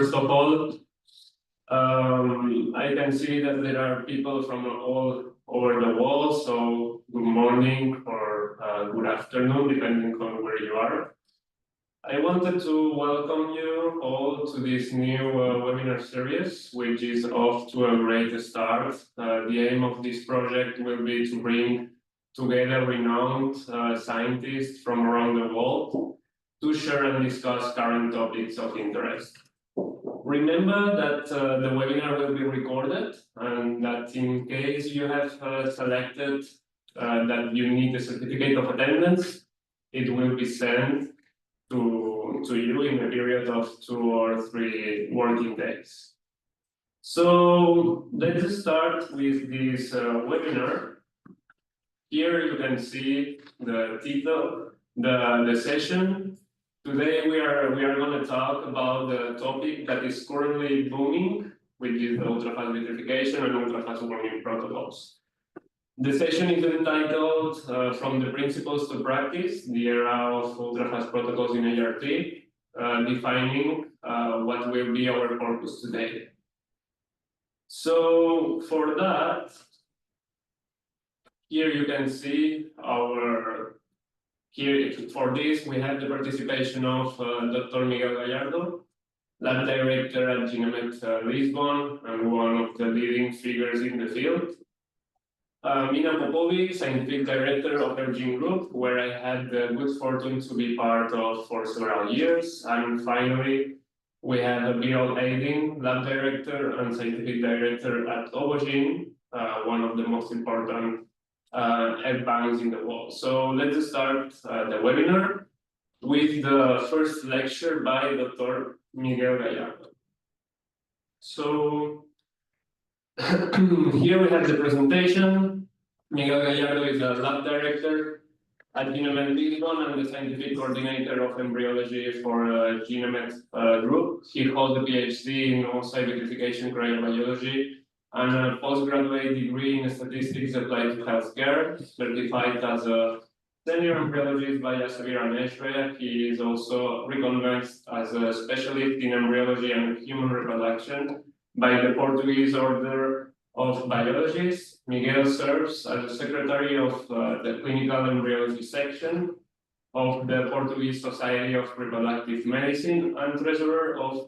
First of all, I can see that there are people from all over the world, so good morning or good afternoon, depending on where you are. I wanted to welcome you all to this new webinar series, which is off to a great start. The aim of this project will be to bring together renowned scientists from around the world to share and discuss current topics of interest. Remember that the webinar will be recorded, and that in case you have selected that you need a certificate of attendance, it will be sent to you in a period of 2 or 3 working days. So let's start with this webinar. Here you can see the title, the session. Today we are going to talk about the topic that is currently booming, which is the ultrafast vitrification and ultrafast warming protocols. The session is entitled From the Principles to Practice, the Era of Ultrafast Protocols in ART, defining what will be our purpose today. So for that, here you can see for this we have the participation of Dr. Miguel Gallardo, lab director at GeneMed Lisbon and one of the leading figures in the field. Mina Popovic, scientific director of Ergene Group, where I had the good fortune to be part of for several years. And finally, we have Birol Aydin, lab director and scientific director at Ovogene, one of the most important banks in the world. So let's start the webinar with the first lecture by Dr. Miguel Gallardo. So here we have the presentation. Miguel Gallardo is a lab director at GeneMed Lisbon and the scientific coordinator of embryology for GeneMed Group. He holds a PhD in oocyte vitrification cryobiology and a postgraduate degree in statistics applied to healthcare, certified as a senior embryologist by Elsevier and Eshrei. He is also recognized as a specialist in embryology and human reproduction by the Portuguese Order of Biologists. Miguel serves as the secretary of the Clinical Embryology Section of the Portuguese Society of Reproductive Medicine and treasurer of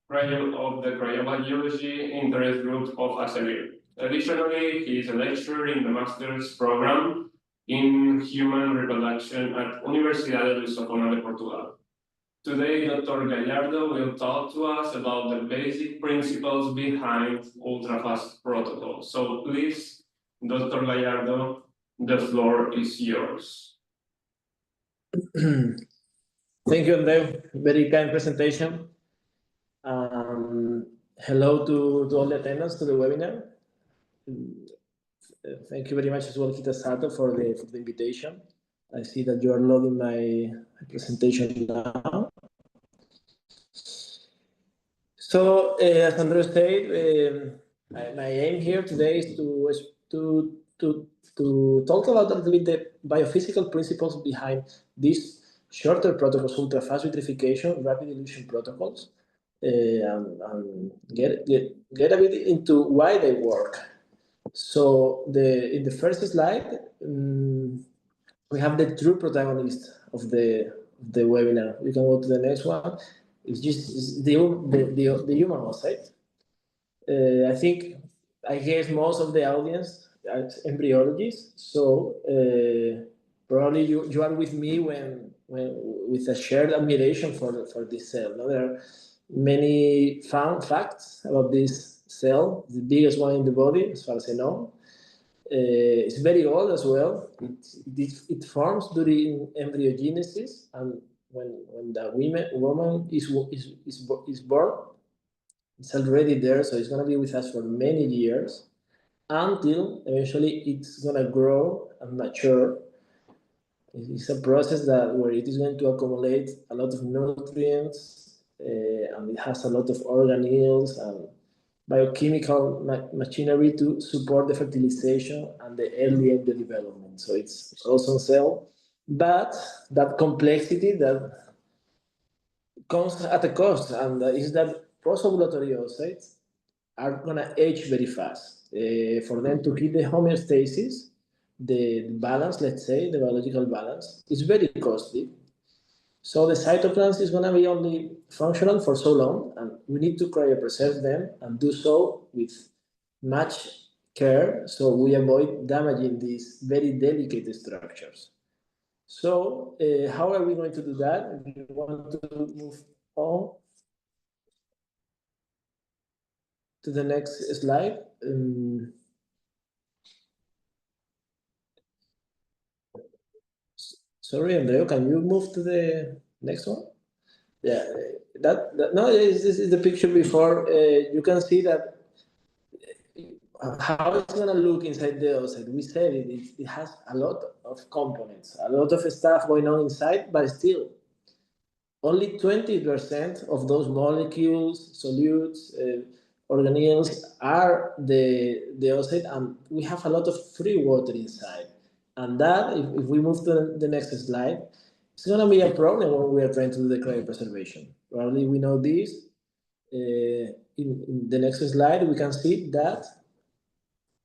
the Cryobiology Interest Group of Elsevier. Additionally, he is a lecturer in the master's program in human reproduction at Universidade de Sorbonne de Portugal. Today, Dr. Gallardo will talk to us about the basic principles behind ultrafast protocols. So please, Dr. Gallardo, the floor is yours. Thank you, Andre. Very kind presentation. Hello to all the attendants to the webinar. Thank you very much as well, Kitasato, for the invitation. I see that you are loading my presentation now. So, as Andrew said, my aim here today is to talk about a little bit the biophysical principles behind these shorter protocols, ultrafast vitrification, rapid elution protocols, and get a bit into why they work. So, in the first slide, we have the true protagonist of the webinar. We can go to the next one. It's just the human oocyte. I guess most of the audience are embryologists, so probably you are with me when with a shared admiration for this cell. No? There are many fun facts about this cell, the biggest one in the body, as far as I know. It's very old as well. It forms during embryogenesis, and when the woman is born, it's already there, so it's going to be with us for many years until eventually it's going to grow and mature. It's a process where it is going to accumulate a lot of nutrients, and it has a lot of organelles and biochemical machinery to support the fertilization and the early embryo development. So it's awesome cell, but that complexity that comes at a cost, and is that post-ovulatory oocytes are gonna age very fast. For them to keep the homeostasis, the balance, let's say, the biological balance, is very costly. So the cytoplasm is gonna be only functional for so long, and we need to cryopreserve them and do so with much care, so we avoid damaging these very delicate structures. So how are we going to do that? If you want to move on to the next slide. Sorry, Andrea, can you move to the next one? Yeah, no, this is the picture before. You can see that how it's gonna look inside the oocyte. We said it has a lot of components, a lot of stuff going on inside, but still only 20% of those molecules, solutes, organelles are the oocyte, and we have a lot of free water inside. And that, if we move to the next slide, it's going to be a problem when we are trying to do the cryopreservation. Probably we know this. In the next slide, we can see that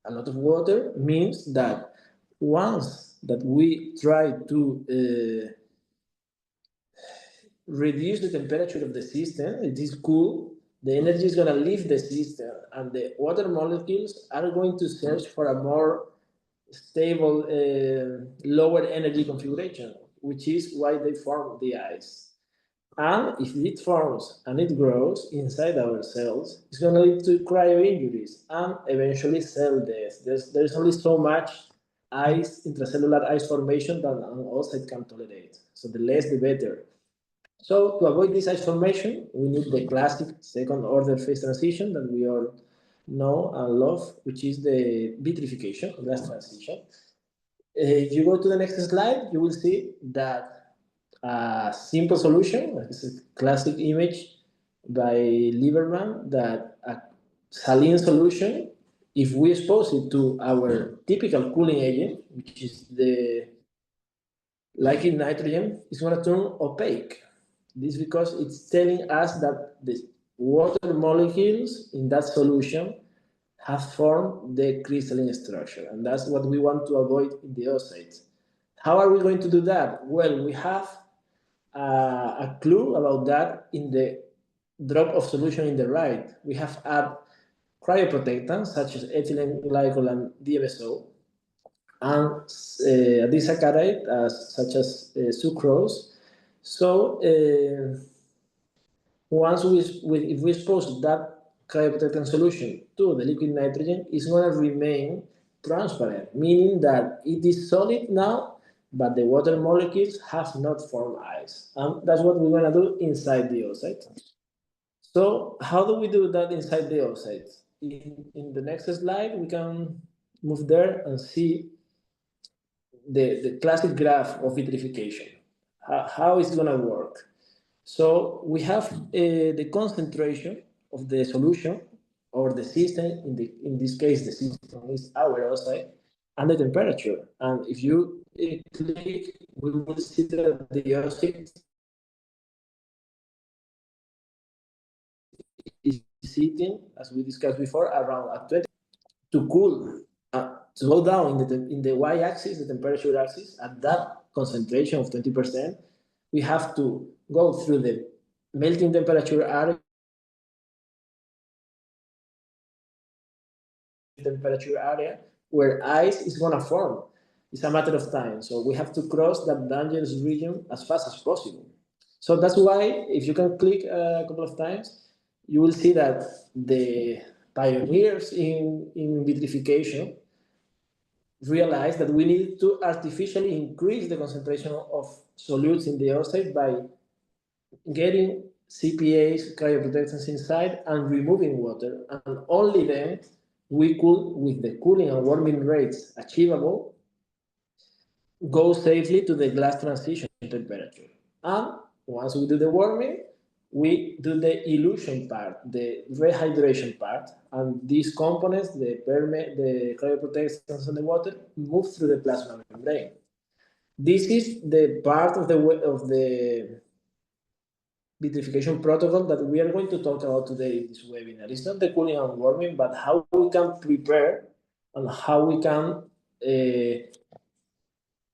a lot of water means that once that we try to reduce the temperature of the system, it is cool, the energy is going to leave the system, and the water molecules are going to search for a more stable, lower energy configuration, which is why they form the ice. And if it forms and it grows inside our cells, it's going to lead to cryo injuries and eventually cell death. There's only so much ice, intracellular ice formation that an oocyte can tolerate. So the less, the better. So to avoid this ice formation, we need the classic second order phase transition that we all know and love, which is the vitrification, glass transition. If you go to the next slide, you will see that a simple solution, this is a classic image by Lieberman, that a saline solution, if we expose it to our typical cooling agent, which is the liquid nitrogen, is going to turn opaque. This is because it's telling us that the water molecules in that solution have formed the crystalline structure, and that's what we want to avoid in the oocytes. How are we going to do that? Well, we have a clue about that in the drop of solution in the right. We have added cryoprotectants such as ethylene glycol and DMSO, and disaccharide such as sucrose. So once if we expose that cryoprotectant solution to the liquid nitrogen, it's going to remain transparent, meaning that it is solid now, but the water molecules have not formed ice. And that's what we're going to do inside the oocyte. So how do we do that inside the oocyte? In the next slide, we can move there and see the classic graph of vitrification. How it's going to work. So we have the concentration of the solution or the system, in this case, the system is our oocyte, and the temperature. And if you click, we will see that the oocyte is sitting, as we discussed before, around at 20 to cool, to go down in the y-axis, the temperature axis, at that concentration of 20%, we have to go through the melting temperature area, where ice is going to form. It's a matter of time. So we have to cross that dangerous region as fast as possible. So that's why, if you can click a couple of times, you will see that the pioneers in vitrification realized that we need to artificially increase the concentration of solutes in the oocyte by getting CPAs, cryoprotectants inside, and removing water. And only then we could, with the cooling and warming rates achievable, go safely to the glass transition temperature. And once we do the warming, we do the elution part, the rehydration part, and these components, the cryoprotectants and the water, move through the plasma membrane. This is the part of the vitrification protocol that we are going to talk about today in this webinar. It's not the cooling and warming, but how we can prepare and how we can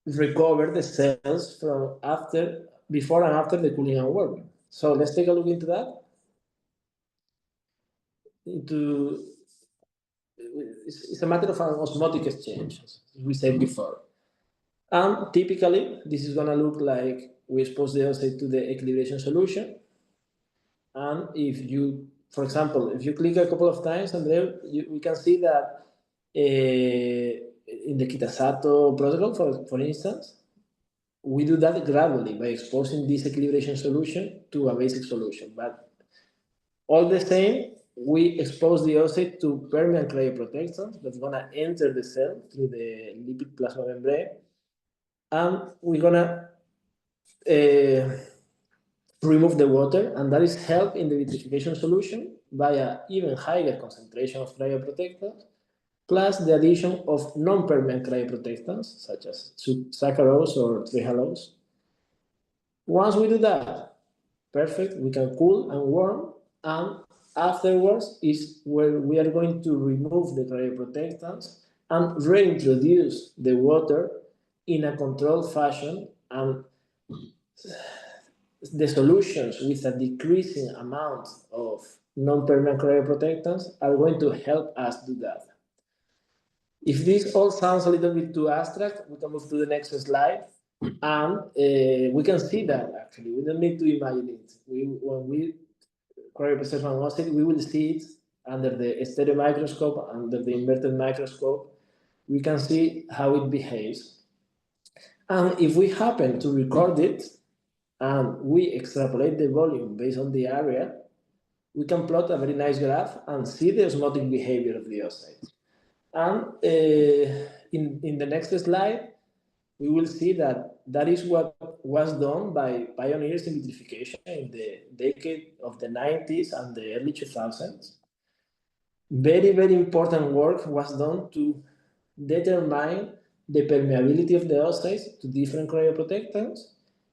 recover the cells from before and after the cooling and warming. So let's take a look into that. It's a matter of an osmotic exchange, as we said before. And typically, this is going to look like we expose the oocyte to the equilibration solution. And if you, for example, if you click a couple of times, and there we can see that in the Kitasato protocol, for instance, we do that gradually by exposing this equilibration solution to a basic solution. But all the same, we expose the oocyte to permeant cryoprotectants that's going to enter the cell through the lipid plasma membrane. And we're going to remove the water, and that is helped in the vitrification solution by an even higher concentration of cryoprotectants, plus the addition of non-permeant cryoprotectants, such as saccharose or trehalose. Once we do that, perfect, we can cool and warm, and afterwards is where we are going to remove the cryoprotectants and reintroduce the water in a controlled fashion, and the solutions with a decreasing amount of non-permeant cryoprotectants are going to help us do that. If this all sounds a little bit too abstract, we can move to the next slide, and we can see that actually. We don't need to imagine it. When we cryopreserve an oocyte, we will see it under the stereo microscope, under the inverted microscope. We can see how it behaves. And if we happen to record it, and we extrapolate the volume based on the area, we can plot a very nice graph and see the osmotic behavior of the oocyte. And in the next slide, we will see that that is what was done by pioneers in vitrification in the decade of the 90s and the early 2000s. Very, very important work was done to determine the permeability of the oocytes to different cryoprotectants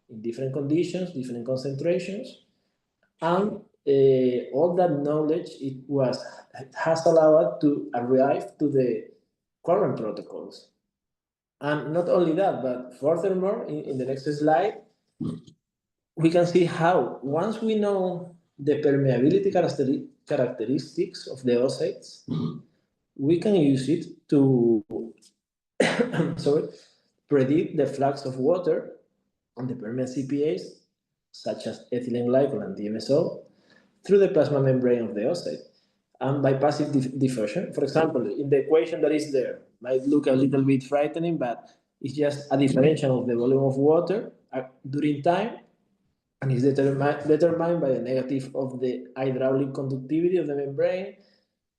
in different conditions, different concentrations, and all that knowledge has allowed to arrive to the current protocols. And not only that, but furthermore, in the next slide, we can see how once we know the permeability characteristics of the oocytes, we can use it to predict the flux of water on the permeant CPAs, such as ethylene glycol and DMSO, through the plasma membrane of the oocyte. And by passive diffusion, for example, in the equation that is there, might look a little bit frightening, but it's just a differential of the volume of water during time, and is determined by the negative of the hydraulic conductivity of the membrane,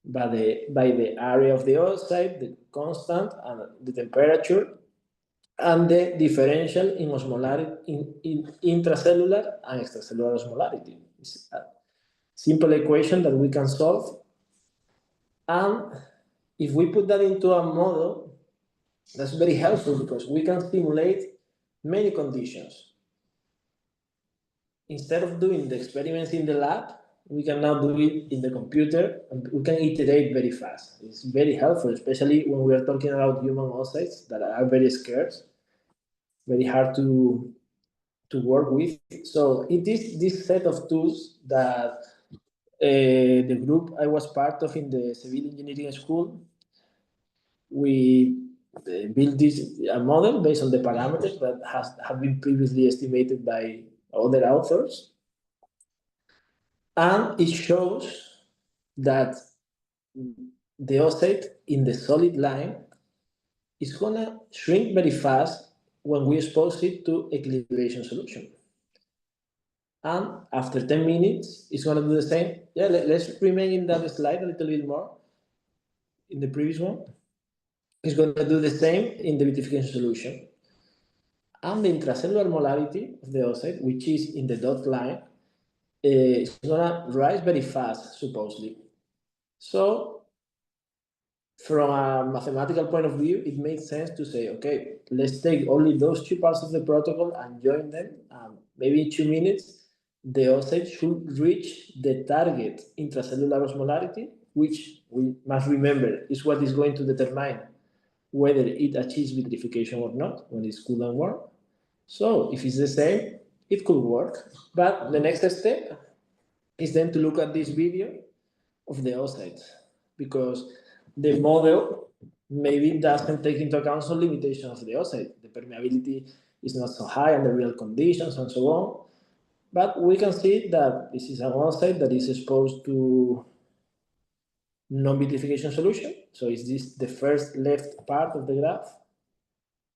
by the area of the oocyte, the constant, and the temperature, and the differential in osmolarity, in intracellular and extracellular osmolarity. It's a simple equation that we can solve. And if we put that into a model, that's very helpful because we can simulate many conditions. Instead of doing the experiments in the lab, we can now do it in the computer, and we can iterate very fast. It's very helpful, especially when we are talking about human oocytes that are very scarce, very hard to work with. So it is this set of tools that the group I was part of in the civil engineering school, we built a model based on the parameters that have been previously estimated by other authors. And it shows that the oocyte in the solid line is going to shrink very fast when we expose it to equilibration solution. And after 10 minutes, it's going to do the same. Yeah, let's remain in that slide a little bit more. In the previous one, it's going to do the same in the vitrification solution. And the intracellular molarity of the oocyte, which is in the dotted line, is going to rise very fast, supposedly. So, from a mathematical point of view, it makes sense to say, okay, let's take only those two parts of the protocol and join them. Maybe in 2 minutes, the oocyte should reach the target intracellular osmolarity, which we must remember is what is going to determine whether it achieves vitrification or not when it's cool and warm. So if it's the same, it could work. But the next step is then to look at this video of the oocytes, because the model maybe doesn't take into account some limitations of the oocyte. The permeability is not so high under real conditions and so on. But we can see that this is an oocyte that is exposed to non-vitrification solution. So is this the first left part of the graph?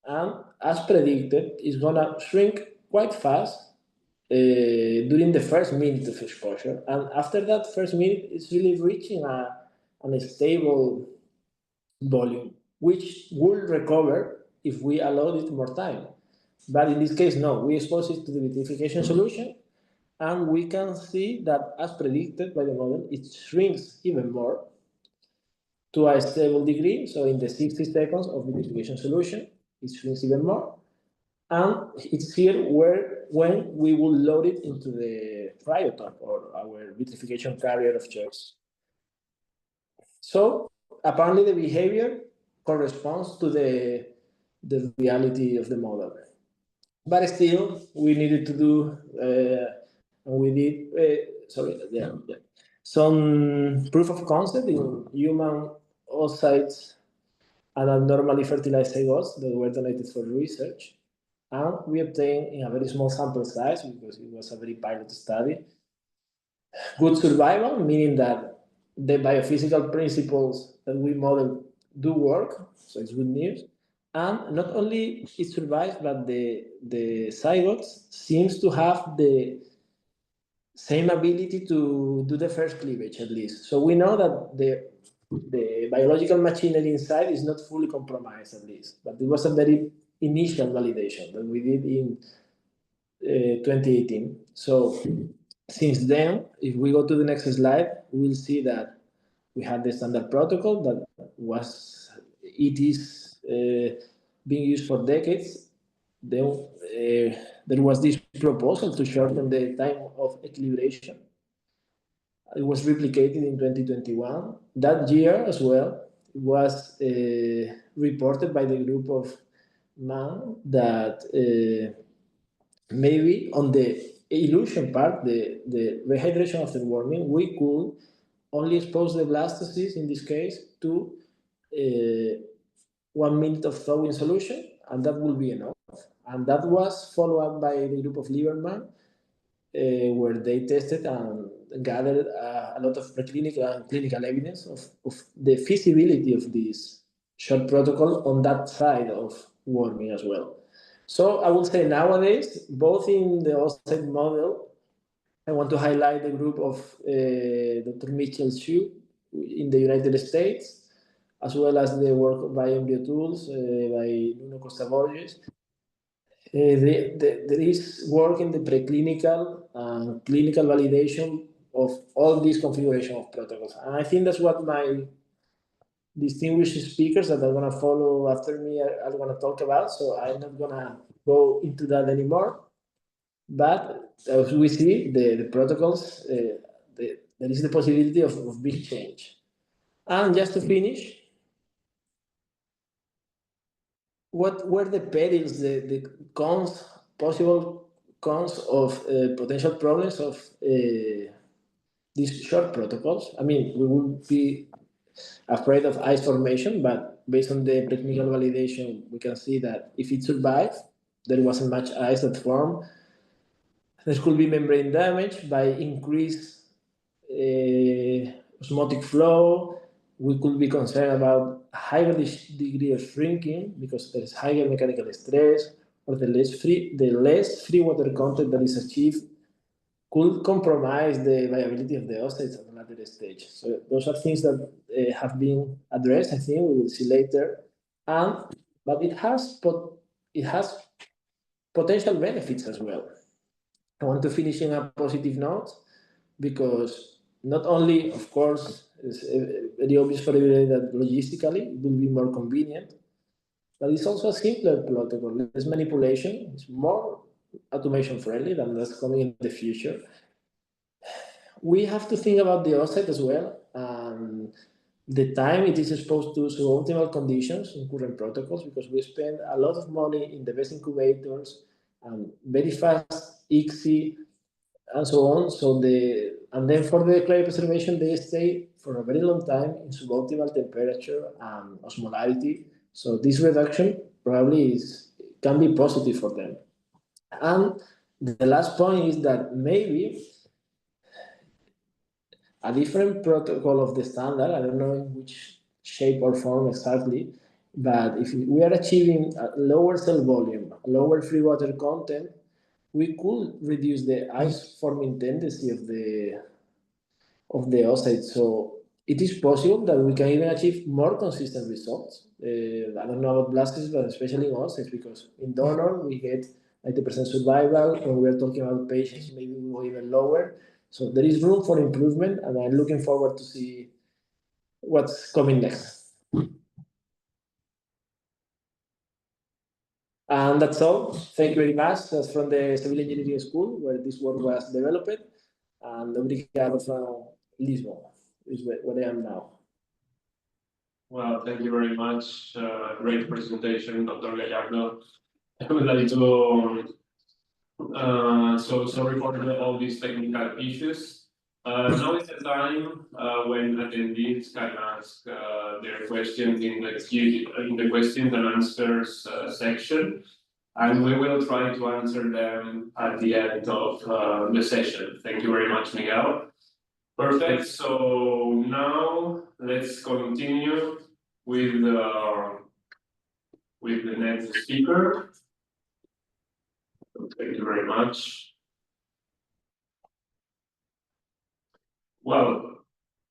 And as predicted, it's gonna shrink quite fast during the first minute of exposure. And after that first minute, it's really reaching a stable volume, which will recover if we allow it more time. But in this case, no, we expose it to the vitrification solution, and we can see that as predicted by the model, it shrinks even more to a stable degree. So in the 60 seconds of vitrification solution, it shrinks even more. And it's here when we will load it into the cryotope or our vitrification carrier of choice. So apparently the behavior corresponds to the reality of the model. But still, we needed to do, and we did, some proof of concept in human oocytes and abnormally fertilized zygotes that were donated for research. And we obtained in a very small sample size, because it was a very pilot study, good survival, meaning that the biophysical principles that we model do work, so it's good news. And not only it survives, but the zygotes seems to have the same ability to do the first cleavage at least. So we know that the biological machinery inside is not fully compromised at least, but it was a very initial validation that we did in 2018. So since then, if we go to the next slide, we'll see that we had the standard protocol that it is being used for decades. Then there was this proposal to shorten the time of equilibration. It was replicated in 2021. That year as well, it was reported by the group of man that maybe on the elution part, the rehydration after warming, we could only expose the blastocysts in this case to 1 minute of thawing solution, and that will be enough. And that was followed up by the group of Lieberman, where they tested and gathered a lot of preclinical and clinical evidence of the feasibility of this short protocol on that side of warming as well. So I would say nowadays, both in the oocyte model, I want to highlight the group of Dr. Mitchell Hsu in the United States, as well as the work by Embryo Tools, by Nuno Costa Borges. There is work in the preclinical and clinical validation of all these configuration of protocols. And I think that's what my distinguished speakers that are going to follow after me are going to talk about. So I'm not going to go into that anymore. But as we see, the protocols, there is the possibility of big change. And just to finish, what were the perils, the cons, possible cons of potential problems of these short protocols? I mean, we would be afraid of ice formation, but based on the technical validation, we can see that if it survives, there wasn't much ice that formed. There could be membrane damage by increased osmotic flow. We could be concerned about a higher degree of shrinking because there is higher mechanical stress, or the less free water content that is achieved could compromise the viability of the oocytes at a later stage. So those are things that have been addressed. I think we will see later, but it has potential benefits as well. I want to finish in a positive note, because not only, of course, it's very obvious for everybody that logistically it will be more convenient, but it's also a simpler protocol, less manipulation, it's more automation friendly than that's coming in the future. we have to think about the oocyte as well. The time it is exposed to suboptimal conditions in current protocols, because we spend a lot of money in the best incubators, very fast ICSI, and so on. And then for the cryopreservation, they stay for a very long time in suboptimal temperature and osmolarity. So this reduction probably can be positive for them. And the last point is that maybe a different protocol of the standard, I don't know in which shape or form exactly, but if we are achieving a lower cell volume, lower free water content, we could reduce the ice forming tendency of the oocyte. So it is possible that we can even achieve more consistent results. I don't know about blastocysts, but especially in oocytes, because in donor we get 90% survival. When we are talking about patients, maybe we go even lower. So there is room for improvement, and I'm looking forward to see what's coming next. And that's all. Thank you very much. That's from the Civil Engineering School, where this work was developed. And obrigado from Lisbon, is where I am now. Well, thank you very much. Great presentation, Dr. Gallardo. I would like to, so sorry for all these technical issues. Now is the time when attendees can ask their questions in the questions and answers section, and we will try to answer them at the end of the session. Thank you very much, Miguel. Perfect. So now let's continue with the next speaker. Thank you very much. Well,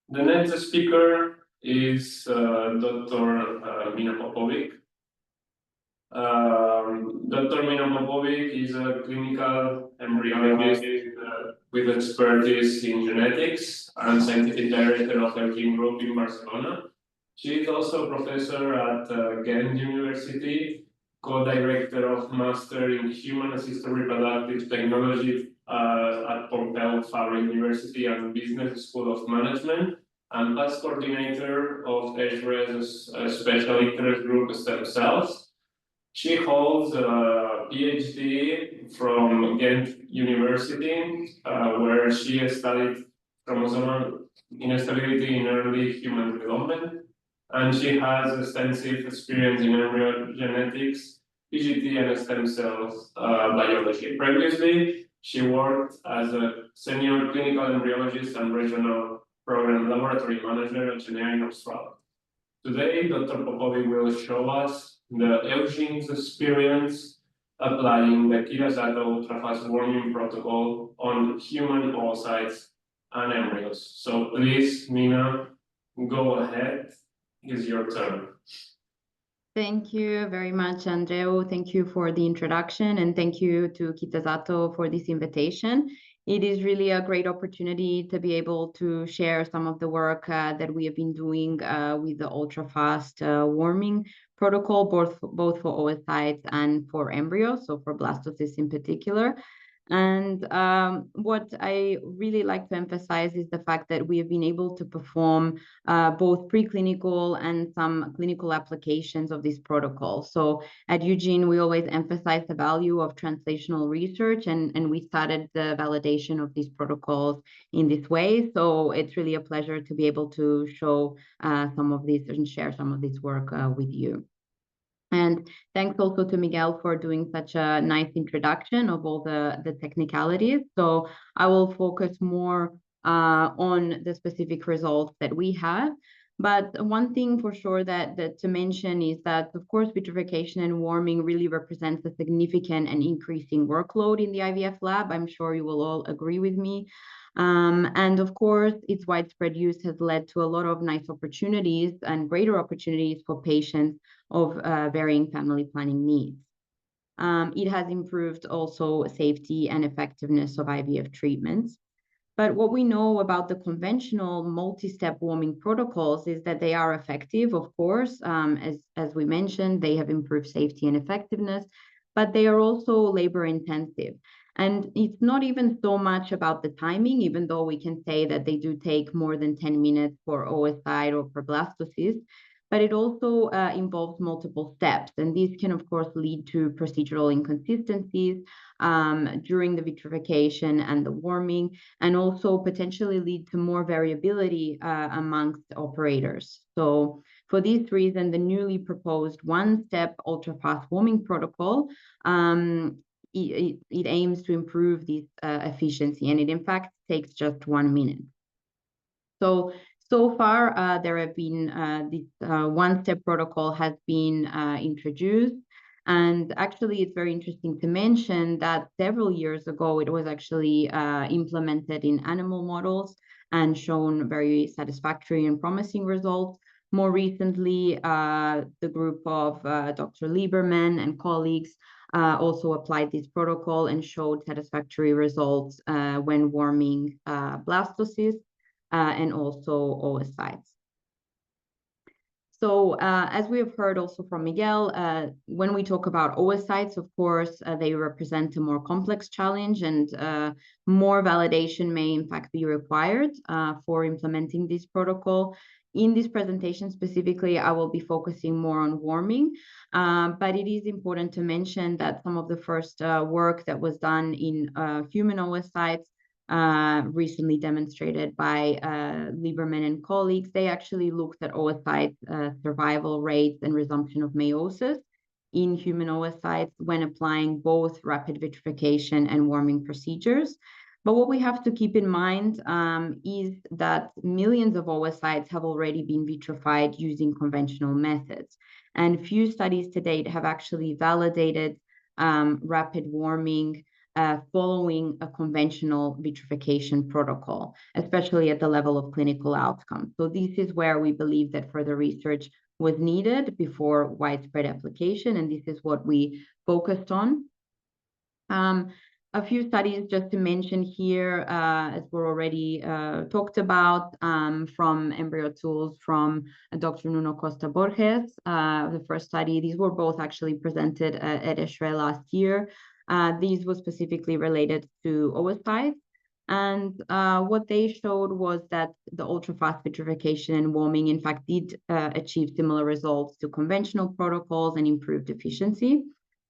the next speaker is Dr. Mina Popovic. Dr. Mina Popovic is a clinical embryologist with expertise in genetics and scientific director of their gene group in Barcelona. She is also a professor at Ghent University, co-director of Master in Human Assisted Reproductive Technology at Pompeu Fabra University and Business School of Management, and past coordinator of ESRE's Special Interest Group Stem Cells. She holds a PhD from Ghent University, where she studied chromosomal instability in early human development, and she has extensive experience in embryo genetics, PGT, and stem cells biology. Previously, she worked as a senior clinical embryologist and regional program laboratory manager at Genera in Australia. Today, Dr. Popovic will show us the Eugene's experience applying the Kitazato ultrafast warming protocol on human oocytes and embryos. So please, Mina, go ahead. It's your turn. Thank you very much, Andreu. Thank you for the introduction, and thank you to Kitazato for this invitation. It is really a great opportunity to be able to share some of the work that we have been doing with the ultra-fast warming protocol, both for oocytes and for embryos, so for blastocysts in particular. And what I really like to emphasize is the fact that we have been able to perform both preclinical and some clinical applications of this protocol. So at Eugene, we always emphasize the value of translational research, and we started the validation of these protocols in this way. So it's really a pleasure to be able to show some of these and share some of this work with you. And thanks also to Miguel for doing such a nice introduction of all the technicalities. So I will focus more on the specific results that we have. But one thing for sure that to mention is that, of course, vitrification and warming really represents a significant and increasing workload in the IVF lab. I'm sure you will all agree with me. And of course, its widespread use has led to a lot of nice opportunities and greater opportunities for patients of varying family planning needs. It has improved also safety and effectiveness of IVF treatments. But what we know about the conventional multi-step warming protocols is that they are effective, of course. As we mentioned, they have improved safety and effectiveness, but they are also labor intensive. And it's not even so much about the timing, even though we can say that they do take more than 10 minutes for oocyte or for blastocyst, but it also involves multiple steps. And these can, of course, lead to procedural inconsistencies during the vitrification and the warming, and also potentially lead to more variability amongst operators. So for this reason, the newly proposed one-step ultra-fast warming protocol it aims to improve this efficiency, and it in fact takes just 1 minute. So far, there have been this one-step protocol has been introduced, and actually it's very interesting to mention that several years ago it was actually implemented in animal models and shown very satisfactory and promising results. More recently, the group of Dr. Lieberman and colleagues also applied this protocol and showed satisfactory results when warming blastocysts and also oocytes. So as we have heard also from Miguel, when we talk about oocytes, of course, they represent a more complex challenge, and more validation may in fact be required for implementing this protocol. In this presentation specifically, I will be focusing more on warming, but it is important to mention that some of the first work that was done in human oocytes recently demonstrated by Lieberman and colleagues, they actually looked at oocyte survival rates and resumption of meiosis in human oocytes when applying both rapid vitrification and warming procedures. But what we have to keep in mind is that millions of oocytes have already been vitrified using conventional methods. And few studies to date have actually validated rapid warming following a conventional vitrification protocol, especially at the level of clinical outcomes. So this is where we believe that further research was needed before widespread application, and this is what we focused on. A few studies just to mention here, as we're already talked about, from embryo tools from Dr. Nuno Costa Borges, the first study. These were both actually presented at ESHRE last year. These were specifically related to oocytes. And what they showed was that the ultra-fast vitrification and warming, in fact, did achieve similar results to conventional protocols and improved efficiency.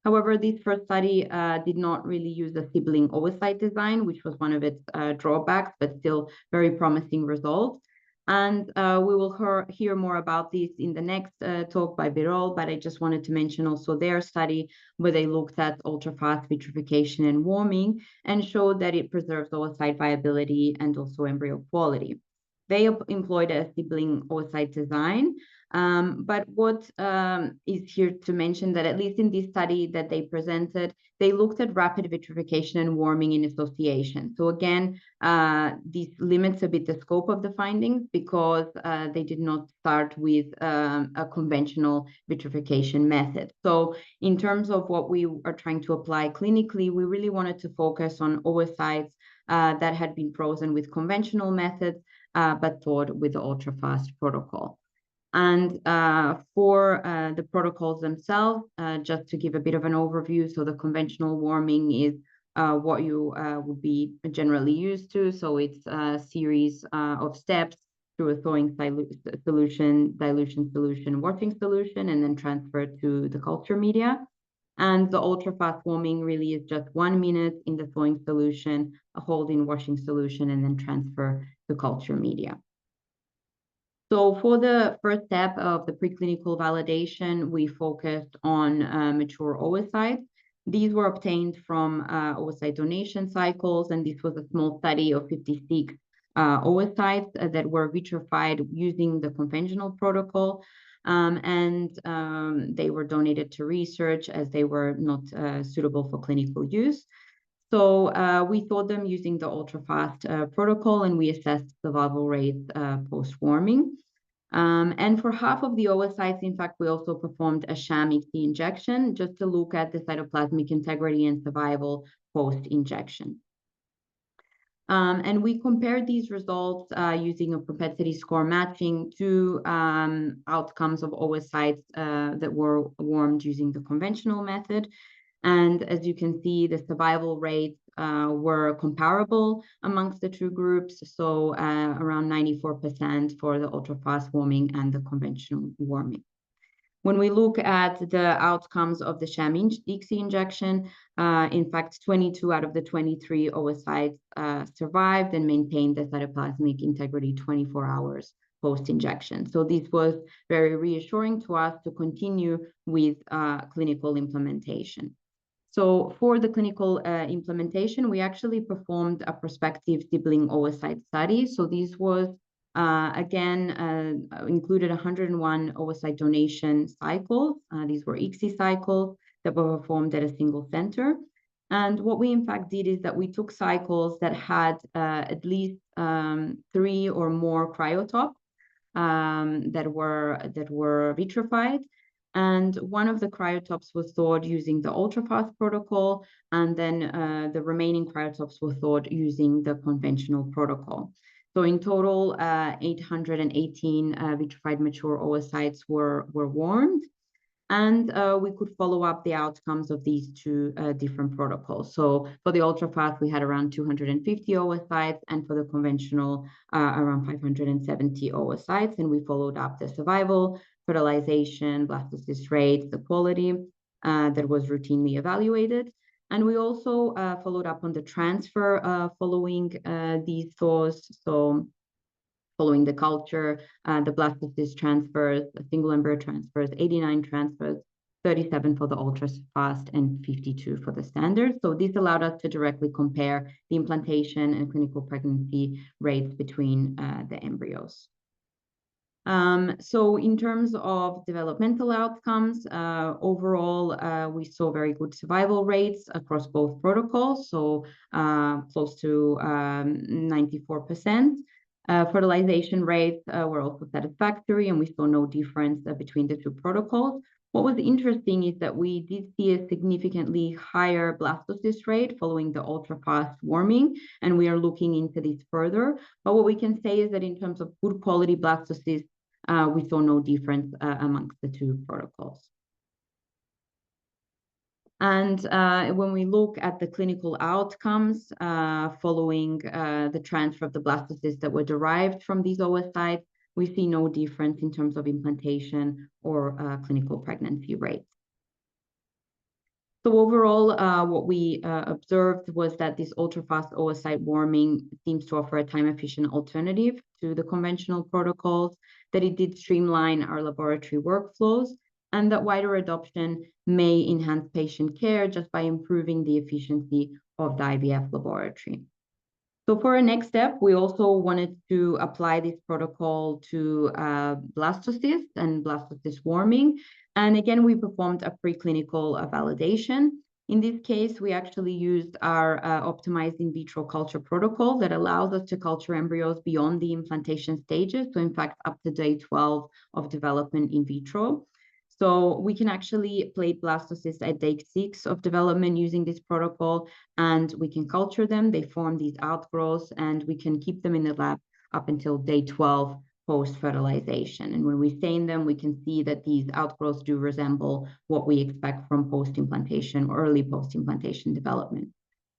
However, this first study did not really use a sibling oocyte design, which was one of its drawbacks, but still very promising results. And we will hear more about this in the next talk by Birol, but I just wanted to mention also their study where they looked at ultra-fast vitrification and warming and showed that it preserves oocyte viability and also embryo quality. They employed a sibling oocyte design, but what is here to mention that at least in this study that they presented, they looked at rapid vitrification and warming in association. So again, this limits a bit the scope of the findings because they did not start with a conventional vitrification method. So in terms of what we are trying to apply clinically, we really wanted to focus on oocytes that had been frozen with conventional methods, but thawed with the ultra-fast protocol. And for the protocols themselves, just to give a bit of an overview, so the conventional warming is what you would be generally used to. So it's a series of steps through a thawing solution, dilution solution, washing solution, and then transfer to the culture media. And the ultra-fast warming really is just 1 minute in the thawing solution, a hold in washing solution, and then transfer to culture media. So for the first step of the preclinical validation, we focused on mature oocytes. These were obtained from oocyte donation cycles, and this was a small study of 56 oocytes that were vitrified using the conventional protocol. They were donated to research as they were not suitable for clinical use. So we thawed them using the ultra-fast protocol, and we assessed survival rates post-warming. And for half of the oocytes, in fact, we also performed a sham EC injection just to look at the cytoplasmic integrity and survival post-injection. And we compared these results using a propensity score matching to outcomes of oocytes that were warmed using the conventional method. And as you can see, the survival rates were comparable amongst the two groups, so around 94% for the ultra-fast warming and the conventional warming. When we look at the outcomes of the sham ICSI injection, in fact, 22 out of the 23 oocytes survived and maintained the cytoplasmic integrity 24 hours post-injection. So this was very reassuring to us to continue with clinical implementation. So for the clinical implementation, we actually performed a prospective sibling oocyte study. So this was included 101 oocyte donation cycles. These were ICSI cycles that were performed at a single center. And what we in fact did is that we took cycles that had at least 3 or more cryotops that were vitrified. And one of the cryotops was thawed using the ultrafast protocol, and then the remaining cryotops were thawed using the conventional protocol. So in total, 818 vitrified mature oocytes were warmed, and we could follow up the outcomes of these two different protocols. So for the ultrafast, we had around 250 oocytes, and for the conventional, around 570 oocytes, and we followed up the survival, fertilization, blastocyst rates, the quality that was routinely evaluated. And we also followed up on the transfer following these thaws. So following the culture, the blastocyst transfers, the single embryo transfers, 89 transfers, 37 for the ultra-fast, and 52 for the standard. So this allowed us to directly compare the implantation and clinical pregnancy rates between the embryos. So in terms of developmental outcomes, overall, we saw very good survival rates across both protocols, so close to 94%. Fertilization rates were also satisfactory, and we saw no difference between the two protocols. What was interesting is that we did see a significantly higher blastocyst rate following the ultra-fast warming, and we are looking into this further. But what we can say is that in terms of good quality blastocysts, we saw no difference amongst the two protocols. And when we look at the clinical outcomes following the transfer of the blastocysts that were derived from these oocytes, we see no difference in terms of implantation or clinical pregnancy rates. So overall, what we observed was that this ultra-fast oocyte warming seems to offer a time-efficient alternative to the conventional protocols, that it did streamline our laboratory workflows, and that wider adoption may enhance patient care just by improving the efficiency of the IVF laboratory. So for our next step, we also wanted to apply this protocol to blastocysts and blastocyst warming. And again, we performed a preclinical validation. In this case, we actually used our optimized in vitro culture protocol that allows us to culture embryos beyond the implantation stages, so in fact, up to day 12 of development in vitro. So we can actually plate blastocysts at day 6 of development using this protocol, and we can culture them. They form these outgrowths, and we can keep them in the lab up until day 12 post-fertilization. And when we stain them, we can see that these outgrowths do resemble what we expect from post-implantation or early post-implantation development.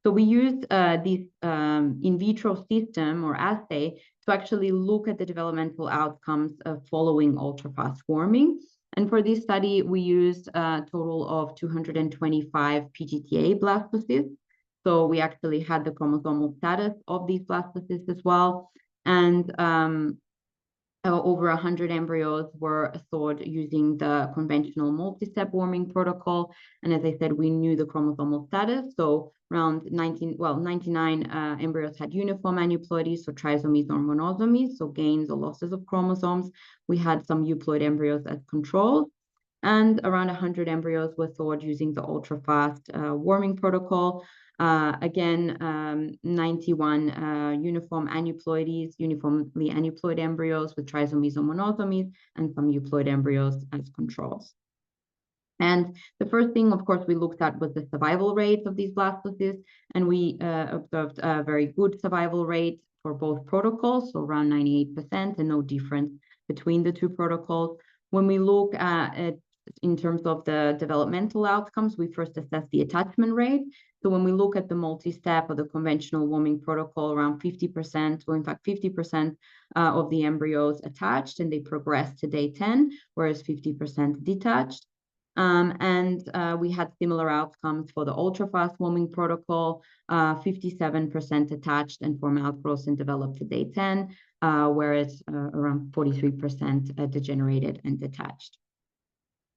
So we used this in vitro system or assay to actually look at the developmental outcomes following ultra-fast warming. And for this study, we used a total of 225 PGTA blastocysts. So we actually had the chromosomal status of these blastocysts as well. And over 100 embryos were thawed using the conventional multi-step warming protocol. And as I said, we knew the chromosomal status. So around 99 embryos had uniform aneuploidies, so trisomies or monosomies, so gains or losses of chromosomes. We had some euploid embryos as controls. And around 100 embryos were thawed using the ultra-fast warming protocol. Again, 91 uniform aneuploidies, uniformly aneuploid embryos with trisomies or monosomies, and some euploid embryos as controls. And the first thing, of course, we looked at was the survival rates of these blastocysts, and we observed a very good survival rate for both protocols, so around 98%, and no difference between the two protocols. When we look at in terms of the developmental outcomes, we first assess the attachment rate. So when we look at the multi-step or the conventional warming protocol, around 50%, or in fact 50% of the embryos attached, and they progress to day 10, whereas 50% detached. We had similar outcomes for the ultra-fast warming protocol, 57% attached and form outgrowths and developed to day 10, whereas around 43% degenerated and detached.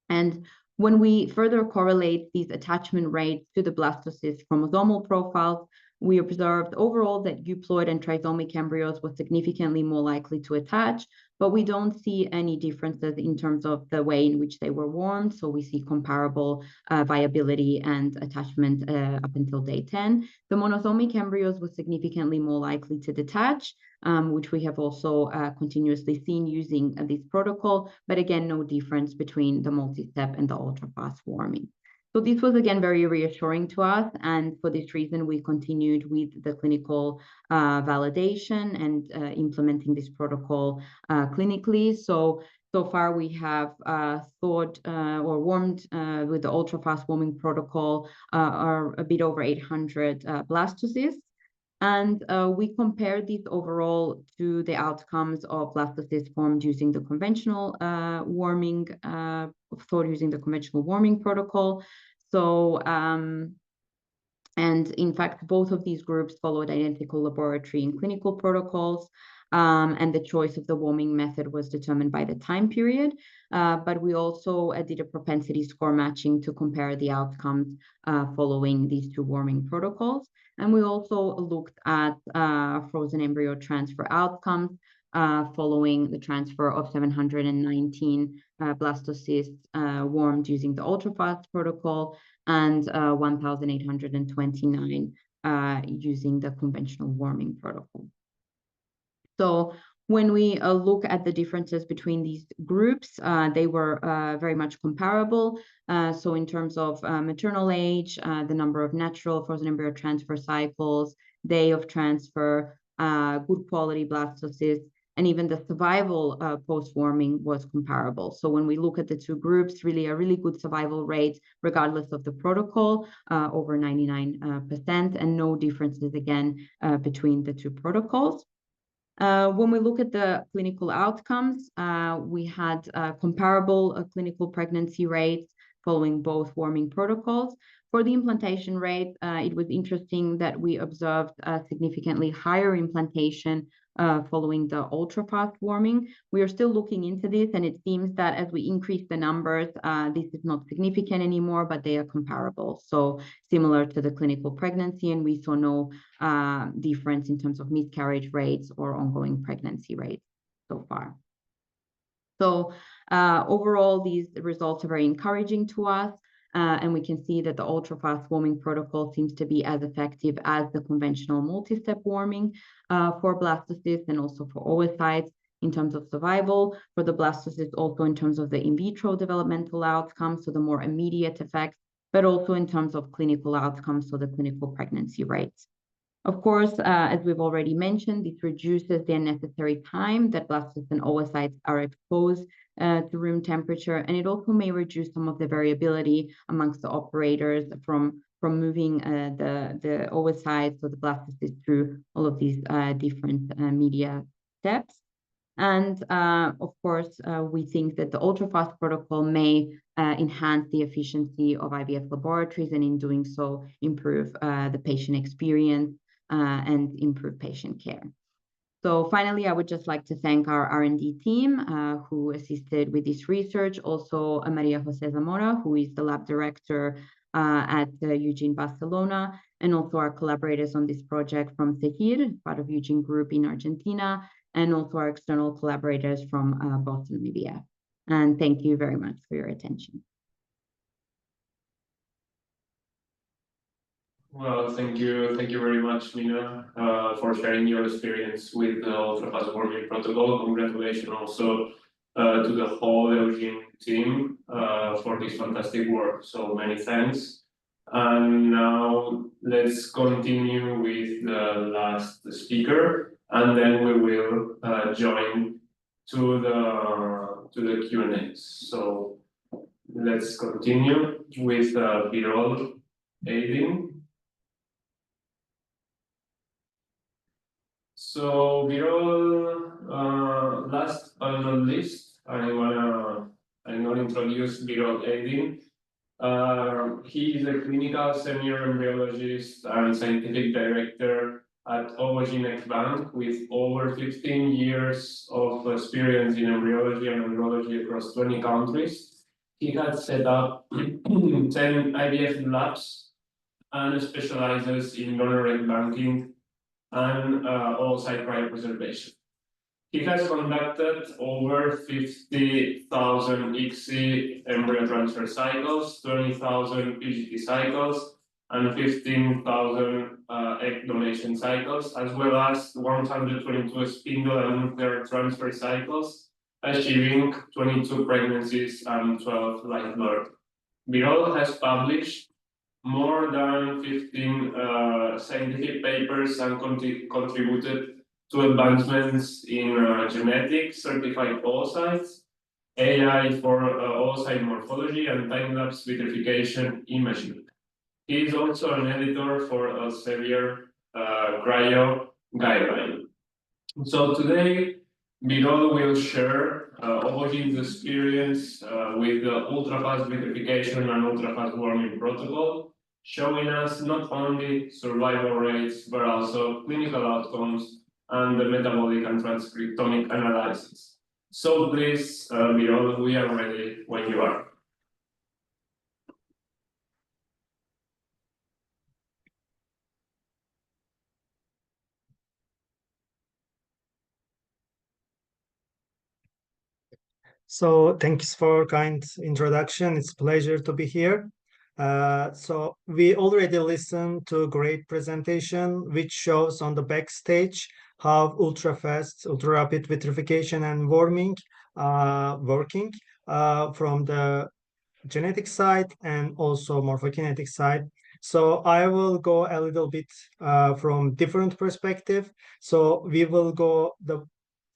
And when we further correlate these attachment rates to the blastocyst chromosomal profiles, we observed overall that euploid and trisomic embryos were significantly more likely to attach, but we don't see any differences in terms of the way in which they were warmed. So we see comparable viability and attachment up until day 10. The monosomic embryos were significantly more likely to detach, which we have also continuously seen using this protocol, but again, no difference between the multi-step and the ultra-fast warming. So this was again very reassuring to us, and for this reason we continued with the clinical validation and implementing this protocol clinically. So far we have thawed or warmed with the ultra-fast warming protocol are a bit over 800 blastocysts. And we compared these overall to the outcomes of blastocysts formed using the conventional warming, using the conventional warming protocol. So, and in fact, both of these groups followed identical laboratory and clinical protocols. And the choice of the warming method was determined by the time period. But we also did a propensity score matching to compare the outcomes following these two warming protocols. And we also looked at frozen embryo transfer outcomes following the transfer of 719 blastocysts warmed using the ultra-fast protocol and 1,829 using the conventional warming protocol. So when we look at the differences between these groups, they were very much comparable. So in terms of maternal age, the number of natural frozen embryo transfer cycles, day of transfer, good quality blastocysts, and even the survival post-warming was comparable. So when we look at the two groups, really a really good survival rate, regardless of the protocol, over 99%, and no differences again between the two protocols. When we look at the clinical outcomes, we had comparable clinical pregnancy rates following both warming protocols. For the implantation rate, it was interesting that we observed a significantly higher implantation following the ultra-fast warming. We are still looking into this, and it seems that as we increase the numbers, this is not significant anymore, but they are comparable. So similar to the clinical pregnancy, and we saw no difference in terms of miscarriage rates or ongoing pregnancy rates so far. So overall, these results are very encouraging to us. And we can see that the ultra-fast warming protocol seems to be as effective as the conventional multi-step warming for blastocysts and also for oocytes in terms of survival, for the blastocysts also in terms of the in vitro developmental outcomes, so the more immediate effects, but also in terms of clinical outcomes, so the clinical pregnancy rates. Of course, as we've already mentioned, this reduces the unnecessary time that blastocysts and oocytes are exposed to room temperature, and it also may reduce some of the variability amongst the operators from moving the oocytes or the blastocysts through all of these different media steps. And of course, we think that the ultra-fast protocol may enhance the efficiency of IVF laboratories, and in doing so, improve the patient experience and improve patient care. So finally, I would just like to thank our R&D team who assisted with this research. Also, Maria Jose Zamora, who is the lab director at Eugene Barcelona, and also our collaborators on this project from CEGIR, part of Eugene Group in Argentina, and also our external collaborators from Boston IVF. And thank you very much for your attention. Well, thank you very much, Nina, for sharing your experience with the ultra-fast warming protocol. Congratulations also to the whole Eugene team for this fantastic work. So many thanks. And now let's continue with the last speaker, and then we will join to the Q&A. So let's continue with Birol aiding. So Birol, last but not least, I'm gonna introduce Birol aiding. He is a clinical senior embryologist and scientific director at Ovogene Bank with over 15 years of experience in embryology and embryology across 20 countries. He had set up 10 IVF labs and specializes in donor egg banking and oocyte cryopreservation. He has conducted over 50,000 ICSI embryo transfer cycles, 20,000 PGT cycles, and 15,000 egg donation cycles, as well as 122 spindle and nuclear transfer cycles, achieving 22 pregnancies and 12 live births. Birol has published more than 15 scientific papers and contributed to advancements in genetics, certified oocytes, AI for oocyte morphology, and time-lapse vitrification imaging. He is also an editor for Elsevier cryo guideline. So today, Birol will share Ovogene's experience with the ultrafast vitrification and ultrafast warming protocol, showing us not only survival rates, but also clinical outcomes and the metabolic and transcriptomic analysis. So please, Birol, we are ready when you are. So thanks for kind introduction. It's a pleasure to be here. So we already listened to a great presentation, which shows on the backstage how ultra-fast, ultra-rapid vitrification and warming working from the genetic side and also morphokinetic side. So I will go a little bit from different perspective. So we will go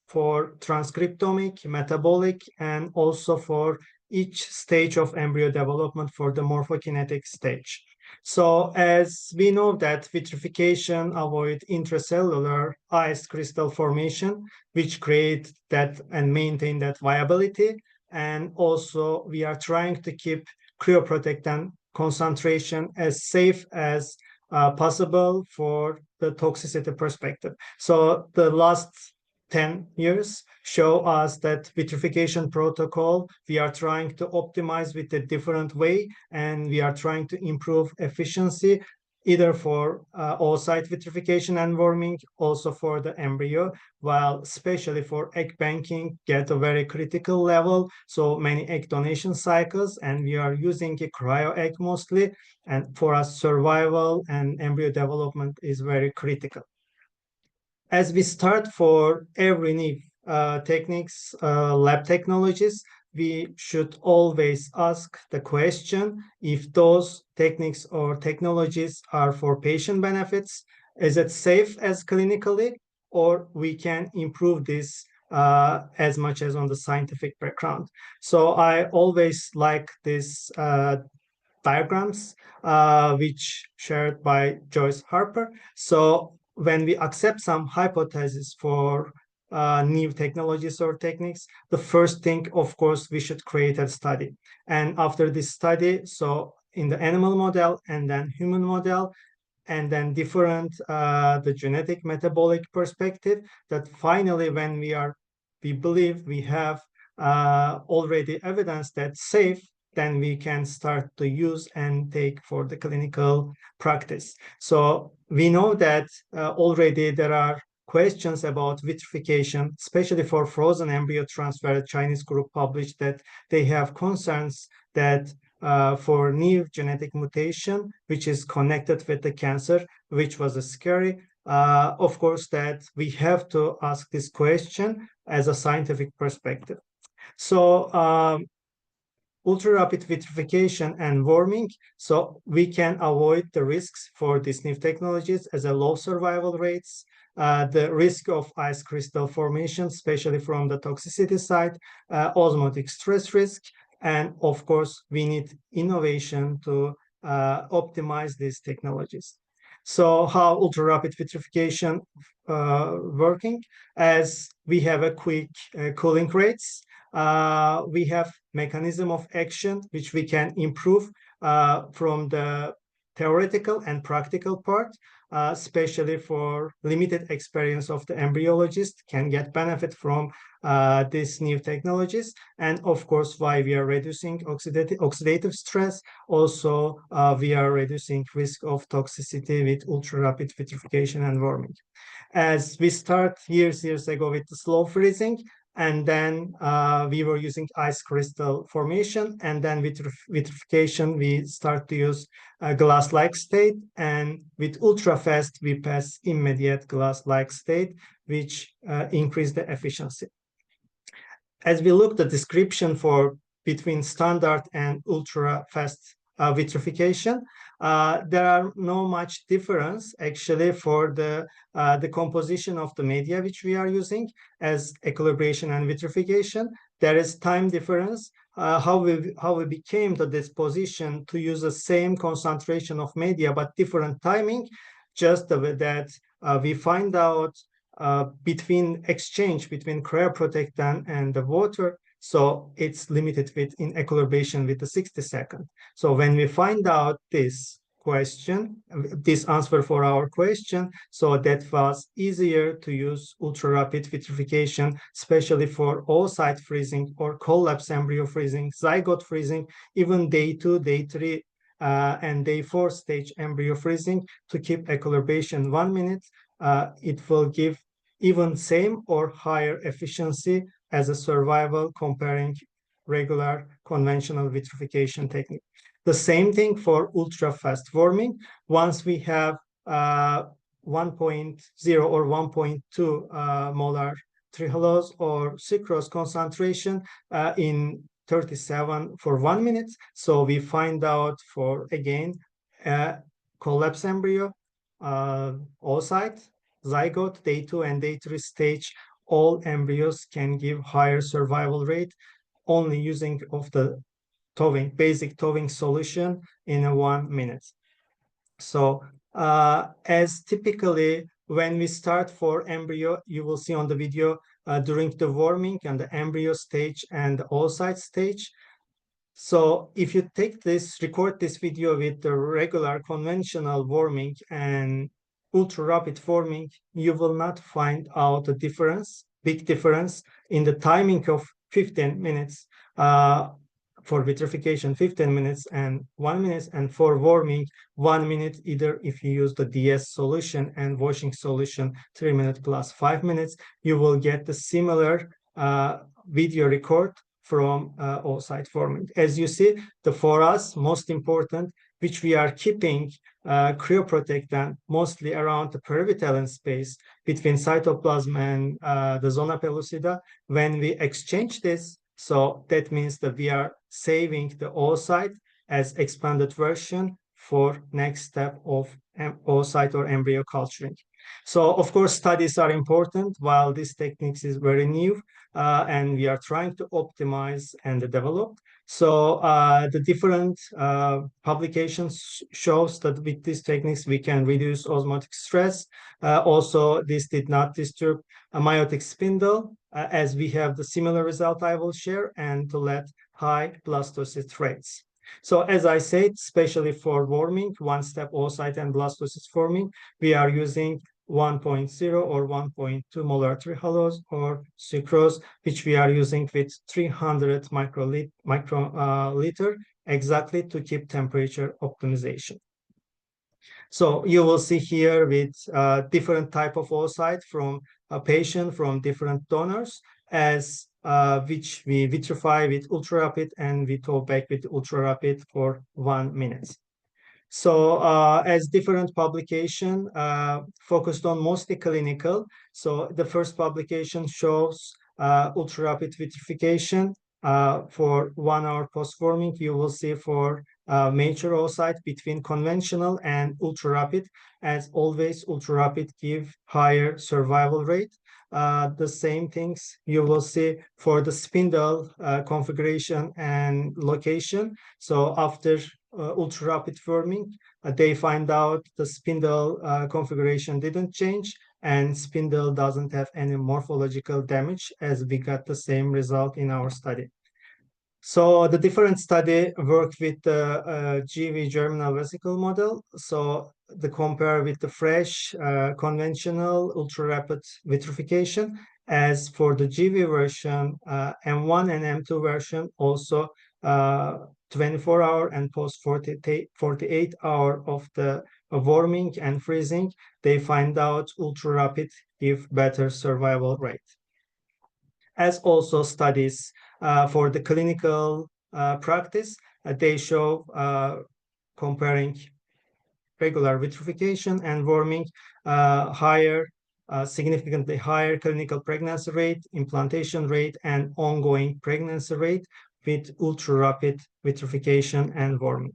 for transcriptomic, metabolic, and also for each stage of embryo development for the morphokinetic stage. So as we know that vitrification avoid intracellular ice crystal formation, which create that and maintain that viability. And also we are trying to keep cryoprotectant concentration as safe as possible for the toxicity perspective. So the last 10 years show us that vitrification protocol, we are trying to optimize with a different way, and we are trying to improve efficiency either for oocyte vitrification and warming, also for the embryo, while especially for egg banking get a very critical level, so many egg donation cycles, and we are using a cryo egg mostly, and for us survival and embryo development is very critical. As we start for every new techniques, lab technologies, we should always ask the question if those techniques or technologies are for patient benefits, is it safe as clinically, or we can improve this as much as on the scientific background. So I always like this diagrams, which shared by Joyce Harper. So when we accept some hypotheses for new technologies or techniques, the first thing, of course, we should create a study. And after this study, so in the animal model and then human model, and then different the genetic metabolic perspective, that finally when we believe we have already evidence that's safe, then we can start to use and take for the clinical practice. So we know that already there are questions about vitrification, especially for frozen embryo transfer. A Chinese group published that they have concerns that for new genetic mutation, which is connected with the cancer, which was scary. Of course, that we have to ask this question as a scientific perspective. So ultra-rapid vitrification and warming, so we can avoid the risks for these new technologies as a low survival rates, the risk of ice crystal formation, especially from the toxicity side, osmotic stress risk, And of course, we need innovation to optimize these technologies. So how ultra-rapid vitrification working? As we have a quick cooling rates, we have mechanism of action which we can improve from the theoretical and practical part, especially for limited experience of the embryologist can get benefit from these new technologies. And of course, why we are reducing oxidative stress, also we are reducing risk of toxicity with ultra-rapid vitrification and warming. As we start years ago with the slow freezing, and then we were using ice crystal formation, and then with vitrification we start to use a glass-like state, and with ultra fast we pass immediate glass-like state, which increase the efficiency. As we look the description for between standard and ultra fast vitrification, there are no much difference actually for the composition of the media which we are using as equilibration and vitrification. There is time difference, how we became to this position to use the same concentration of media but different timing, just the way that we find out between exchange between cryoprotectant and the water. So it's limited with in equilibration with the 60 seconds. So when we find out this question, this answer for our question, so that was easier to use ultra-rapid vitrification, especially for oocyte freezing or collapse embryo freezing, zygote freezing, even day 2, day 3, and day 4 stage embryo freezing to keep equilibration 1 minute. It will give even same or higher efficiency as a survival comparing regular conventional vitrification technique. The same thing for ultra fast warming. Once we have 1.0 or 1.2 molar trehalose or sucrose concentration in 37 for 1 minute. So we find out for again collapse embryo, oocyte, zygote, day 2 and day 3 stage, all embryos can give higher survival rate only using of the basic Towing solution in 1 minute. So as typically when we start for embryo, you will see on the video during the warming and the embryo stage and the oocyte stage. So if you record this video with the regular conventional warming and ultra-rapid warming, you will not find out a big difference in the timing of 15 minutes for vitrification, 15 minutes and 1 minute, and for warming 1 minute, either if you use the DS solution and washing solution 3 minutes plus 5 minutes, you will get the similar video record from oocyte forming. As you see, for us, most important, which we are keeping cryoprotectant mostly around the perivitellin space between cytoplasm and the zona pellucida. When we exchange this, so that means that we are saving the oocyte as expanded version for next step of oocyte or embryo culturing. So of course, studies are important while this technique is very new and we are trying to optimize and develop. So the different publications shows that with these techniques, we can reduce osmotic stress. Also, this did not disturb a meiotic spindle as we have the similar result I will share and to let high blastocyst rates. So as I said, especially for warming, one-step oocyte and blastocyst forming, we are using 1.0 or 1.2 molar trehalose or sucrose, which we are using with 300 microliter exactly to keep temperature optimization. So you will see here with different type of oocyte from a patient from different donors as which we vitrify with ultra-rapid and we tow back with ultra-rapid for 1 minute. So as different publication focused on mostly clinical. So the first publication shows ultra-rapid vitrification for 1 hour post-forming. You will see for mature oocyte between conventional and ultra-rapid. As always, ultra-rapid give higher survival rate. the same things you will see for the spindle configuration and location. So after ultra rapid forming, they find out the spindle configuration didn't change, and spindle doesn't have any morphological damage, as we got the same result in our study. So the different study worked with the GV germinal vesicle model. So the compare with the fresh conventional ultra rapid vitrification. As for the GV version, M1 and M2 version also 24-hour and post 48-hour of the warming and freezing, they find out ultra rapid give better survival rate. As also studies for the clinical practice, they show comparing regular vitrification and warming significantly higher clinical pregnancy rate, implantation rate, and ongoing pregnancy rate with ultra-rapid vitrification and warming.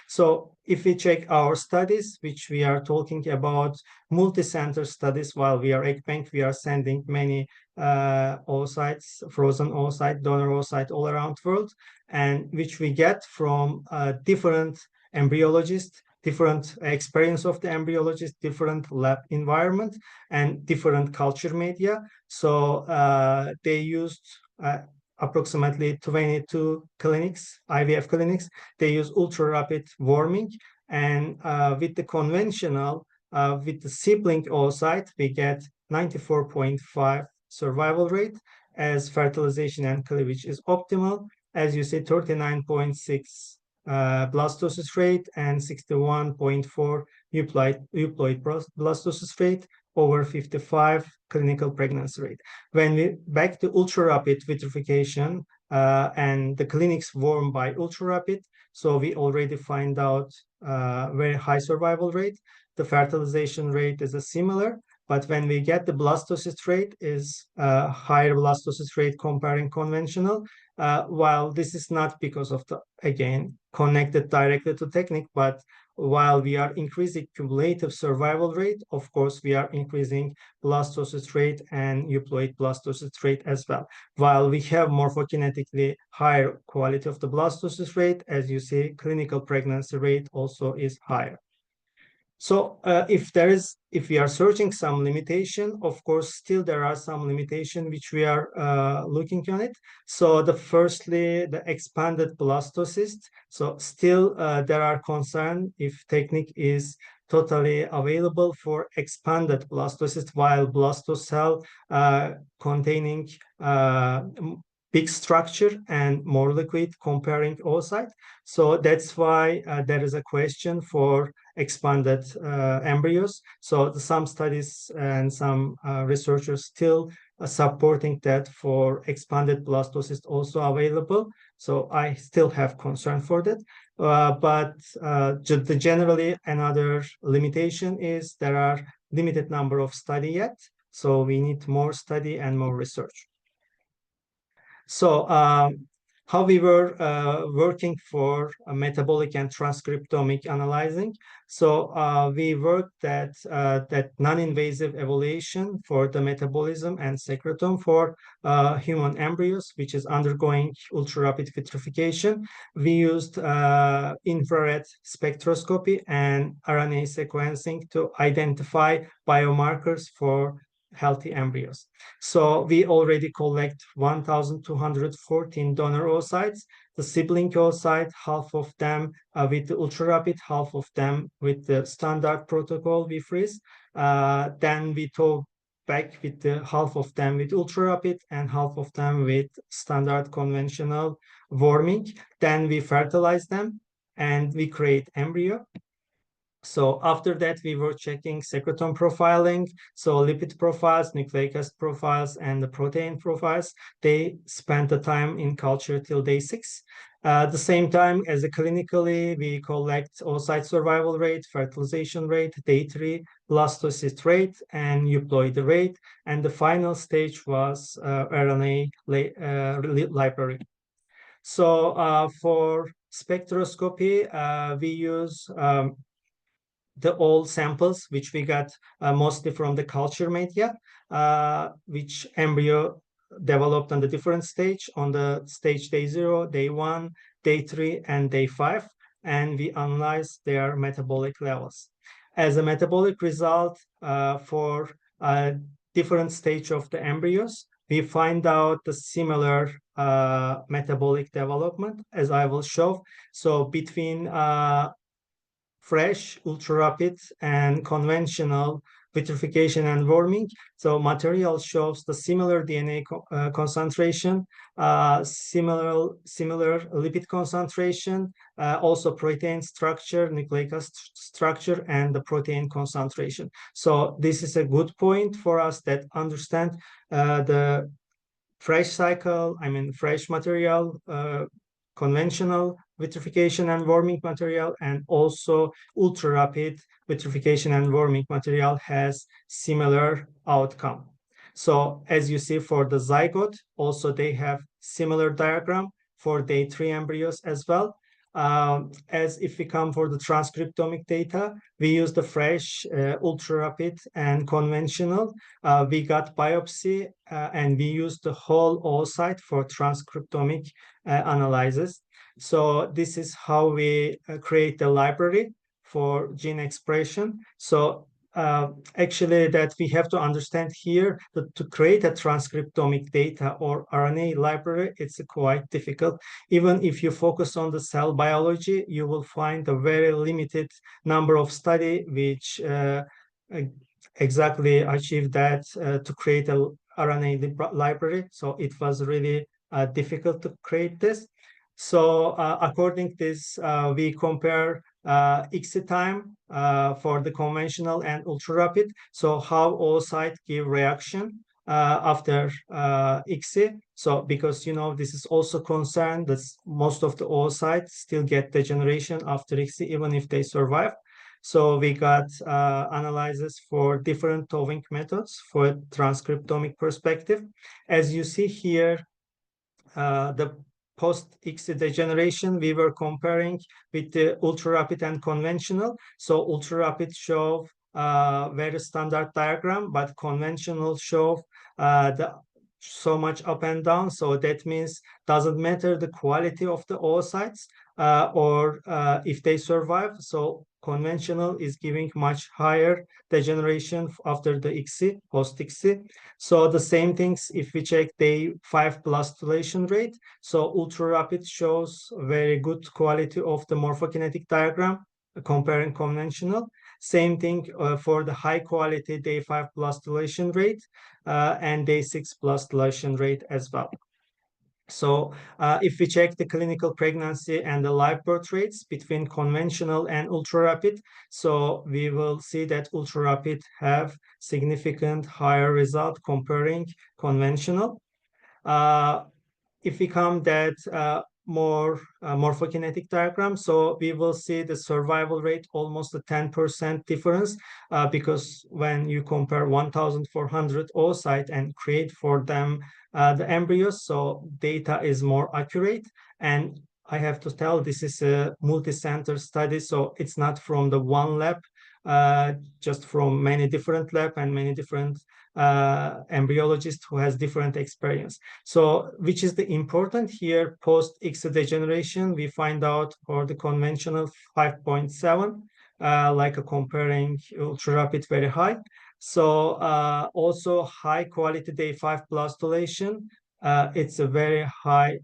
So if we check our studies, which we are talking about multi-center studies, while we are ECBank, we are sending many oocytes, frozen oocyte, donor oocyte all around the world, and which we get from different embryologists, different experience of the embryologist, different lab environment, and different culture media. So they used approximately 22 clinics, IVF clinics. They use ultra rapid warming, and with the conventional, with the sibling oocyte, we get 94.5 survival rate, as fertilization and cleavage is optimal. As you see, 39.6 blastocyst rate and 61.4 euploid blastocyst rate over 55 clinical pregnancy rate. When we back to ultra rapid vitrification and the clinics warm by ultra rapid, so we already find out very high survival rate. The fertilization rate is a similar, but when we get the blastocyst rate is higher blastocyst rate comparing conventional. While this is not because of the, again, connected directly to technique, but while we are increasing cumulative survival rate, of course, we are increasing blastocyst rate and euploid blastocyst rate as well. While we have morphokinetically higher quality of the blastocyst rate, as you see, clinical pregnancy rate also is higher. So if we are searching some limitation, of course, still there are some limitation which we are looking on it. So firstly, the expanded blastocyst. So still there are concerns if technique is totally available for expanded blastocyst, while blastocell containing big structure and more liquid comparing oocyte. So that's why there is a question for expanded embryos. So some studies and some researchers still supporting that for expanded blastocyst also available. So I still have concern for that. But generally another limitation is there are limited number of study yet. So we need more study and more research. So how we were working for metabolic and transcriptomic analyzing. So we worked that non-invasive evaluation for the metabolism and secretome for human embryos, which is undergoing ultra-rapid vitrification. We used infrared spectroscopy and RNA sequencing to identify biomarkers for healthy embryos. So we already collect 1,214 donor oocytes, the sibling oocyte, half of them with the ultra-rapid, half of them with the standard protocol we freeze. Then we tow back with the half of them with ultra-rapid and half of them with standard conventional warming. Then we fertilize them and we create embryo. So after that, we were checking secretome profiling, so lipid profiles, nucleic acid profiles, and the protein profiles. They spent the time in culture till day 6. At the same time, as a clinically, we collect oocyte survival rate, fertilization rate, day 3, blastocyst rate, and euploid rate. And the final stage was RNA library. So for spectroscopy, we use the old samples, which we got mostly from the culture media. which embryo developed on the different stage, on the stage day 0, day 1, day 3, and day 5, and we analyze their metabolic levels. As a metabolic result for different stage of the embryos, we find out the similar metabolic development, as I will show. So between fresh, ultra-rapid, and conventional vitrification and warming, so material shows the similar DNA concentration, similar lipid concentration, also protein structure, nucleic acid structure, and the protein concentration. So this is a good point for us that understand the fresh cycle, fresh material, conventional vitrification and warming material, and also ultra rapid vitrification and warming material has similar outcome. So as you see for the zygote, also they have similar diagram for day 3 embryos as well. As if we come for the transcriptomic data, we use the fresh, ultra rapid, and conventional. We got biopsy and we used the whole oocyte for transcriptomic analysis. So this is how we create the library for gene expression. So actually that we have to understand here that to create a transcriptomic data or RNA library, it's quite difficult. Even if you focus on the cell biology, you will find a very limited number of study which exactly achieve that to create a RNA library. So it was really difficult to create this. So according to this, we compare ICSI time for the conventional and ultra rapid. So how oocyte give reaction after ICSI. So because this is also concerned that most of the oocytes still get degeneration after ICSI even if they survive. So we got analysis for different Towing methods for transcriptomic perspective. As you see here, the post-ICSI degeneration, we were comparing with the ultra-rapid and conventional. So ultra-rapid show very standard diagram, but conventional show so much up and down. So that means doesn't matter the quality of the oocytes or if they survive. So conventional is giving much higher degeneration after the ICSI, post-ICSI. So the same things if we check day 5 blastulation rate. So ultra-rapid shows very good quality of the morphokinetic diagram comparing conventional. Same thing for the high quality day 5 blastulation rate and day 6 blastulation rate as well. So if we check the clinical pregnancy and the live birth rates between conventional and ultra-rapid, so we will see that ultra-rapid have significant higher result comparing conventional. If we come that more morphokinetic diagram, so we will see the survival rate almost a 10% difference because when you compare 1,400 oocyte and create for them the embryos, so data is more accurate. And I have to tell this is a multi-center study, so it's not from the one lab, just from many different lab and many different embryologist who has different experience. So which is the important here, post ICSI degeneration, we find out for the conventional 5.7, like comparing ultra rapid very high. So also high quality day 5 blastulation, it's a very high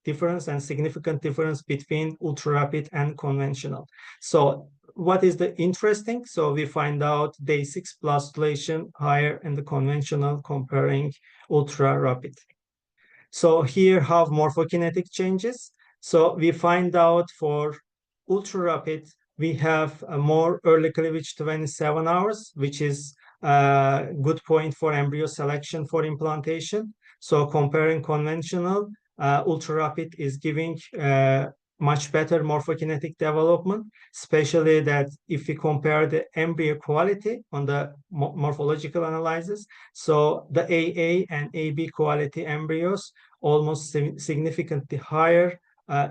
difference and significant difference between ultra rapid and conventional. So what is the interesting? So we find out day 6 blastulation higher in the conventional comparing ultra rapid. So here have morphokinetic changes. So we find out for ultra rapid, we have a more early cleavage 27 hours, which is a good point for embryo selection for implantation. So comparing conventional, ultra rapid is giving much better morphokinetic development, especially that if we compare the embryo quality on the morphological analysis. So the AA and AB quality embryos almost significantly higher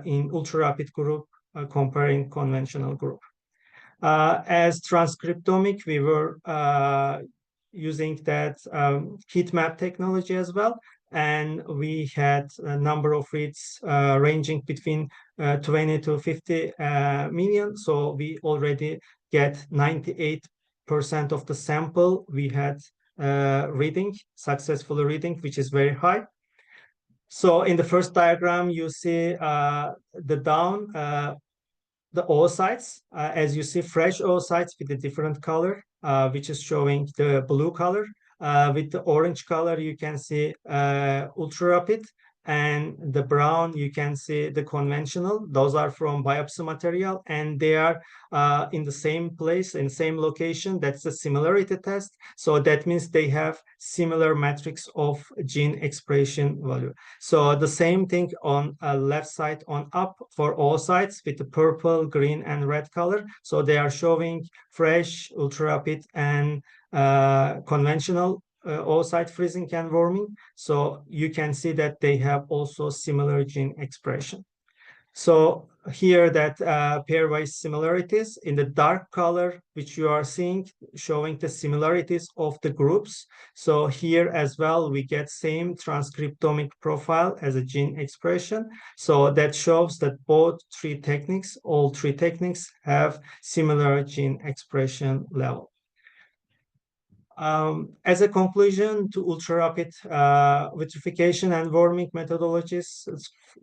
in ultra-rapid group comparing conventional group. As transcriptomic, we were using that heat map technology as well. And we had a number of reads ranging between 20 to 50 million. So we already get 98% of the sample we had successfully reading, which is very high. So in the first diagram, you see the oocytes. As you see, fresh oocytes with a different color, which is showing the blue color. With the orange color, you can see ultra-rapid, and the brown, you can see the conventional. Those are from biopsy material, and they are in the same place, in same location. That's the similarity test. So that means they have similar matrix of gene expression value. So the same thing on left side on up for all sides with the purple, green, and red color. So they are showing fresh, ultra-rapid, and conventional oocyte freezing and warming. So you can see that they have also similar gene expression. So here that pairwise similarities in the dark color, which you are seeing, showing the similarities of the groups. So here as well, we get same transcriptomic profile as a gene expression. So that shows that all three techniques have similar gene expression level. As a conclusion to ultra-rapid vitrification and warming methodologies,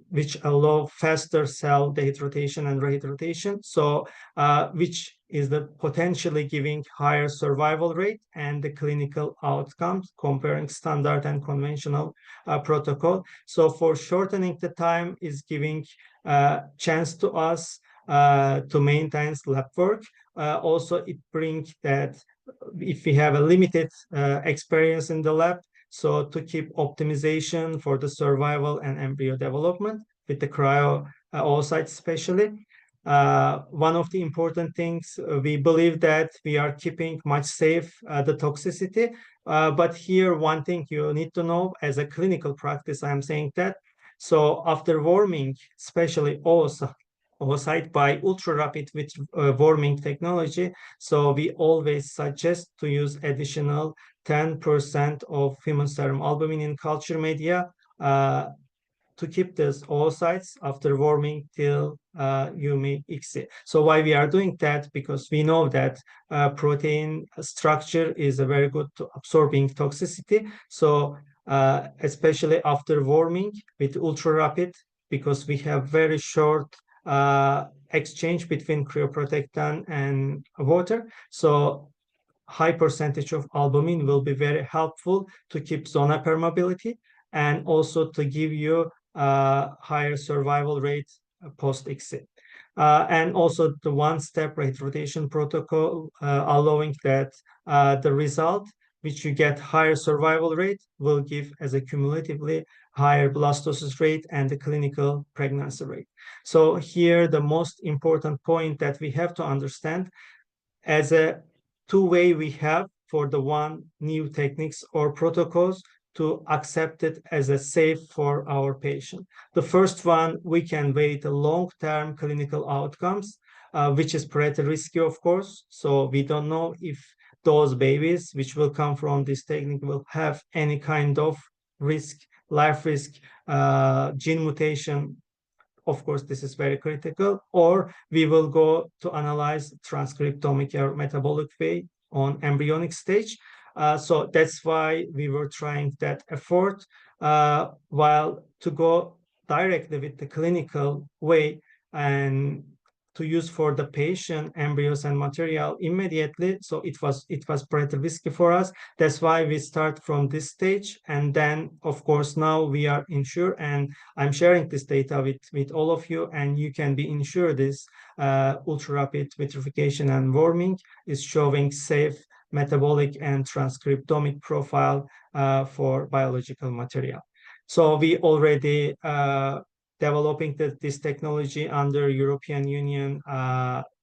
which allow faster cell dehydratation and rehydratation, so which is the potentially giving higher survival rate and the clinical outcomes comparing standard and conventional protocol. So for shortening the time is giving chance to us to maintain lab work. Also, it brings that if we have a limited experience in the lab, so to keep optimization for the survival and embryo development with the cryo oocytes especially. One of the important things, we believe that we are keeping much safe the toxicity. But here, one thing you need to know as a clinical practice, I'm saying that. So after warming, especially oocyte by ultra-rapid with warming technology, so we always suggest to use additional 10% of human serum albumin in culture media to keep these oocytes after warming till UMI-ICSI. So why we are doing that? Because we know that protein structure is a very good to absorbing toxicity. So especially after warming with ultra-rapid, because we have very short exchange between cryoprotectant and water. So high percentage of albumin will be very helpful to keep zona permeability and also to give you higher survival rate post-ICSI. And also the one-step rehydratation protocol allowing that the result which you get higher survival rate will give as a cumulatively higher blastocyst rate and the clinical pregnancy rate. So here the most important point that we have to understand as a two-way we have for the one new techniques or protocols to accept it as a safe for our patient. The first one, we can wait a long-term clinical outcomes, which is pretty risky, of course. So we don't know if those babies which will come from this technique will have any kind of risk, life risk, gene mutation. Of course, this is very critical. Or we will go to analyze transcriptomic or metabolic way on embryonic stage. So that's why we were trying that effort, while to go directly with the clinical way and to use for the patient embryos and material immediately. So it was pretty risky for us. That's why we start from this stage. And then, of course, now we are insured, and I'm sharing this data with all of you, and you can be insured this ultra-rapid vitrification and warming is showing safe metabolic and transcriptomic profile for biological material. So we already developing this technology under European Union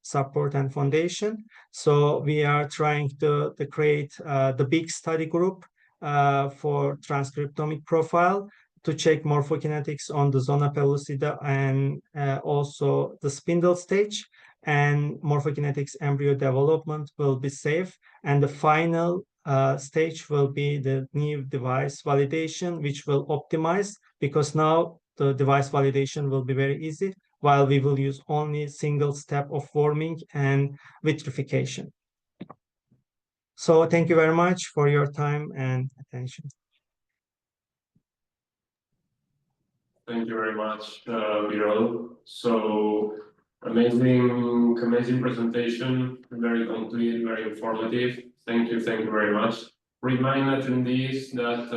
support and foundation. So we are trying to create the big study group for transcriptomic profile to check morphokinetics on the zona pellucida and also the spindle stage. And morphokinetics embryo development will be safe. And the final stage will be the new device validation, which will optimize, because now the device validation will be very easy, while we will use only single step of warming and vitrification. So thank you very much for your time and attention. Thank you very much, Birol. So amazing presentation, very complete, very informative. Thank you very much. Remind attendees that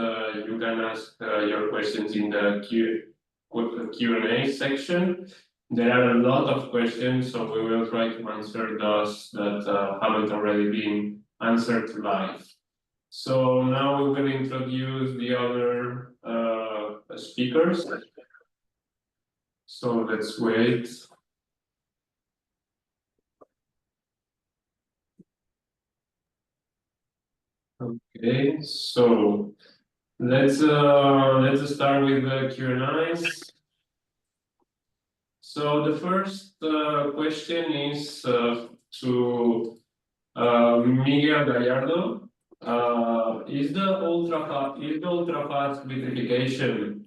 you can ask your questions in the Q&A section. There are a lot of questions, so we will try to answer those that haven't already been answered live. So now we're going to introduce the other speakers. So let's wait. Okay, so let's start with the Q&As. So the first question is to Miguel Gallardo. Is the ultra-fast vitrification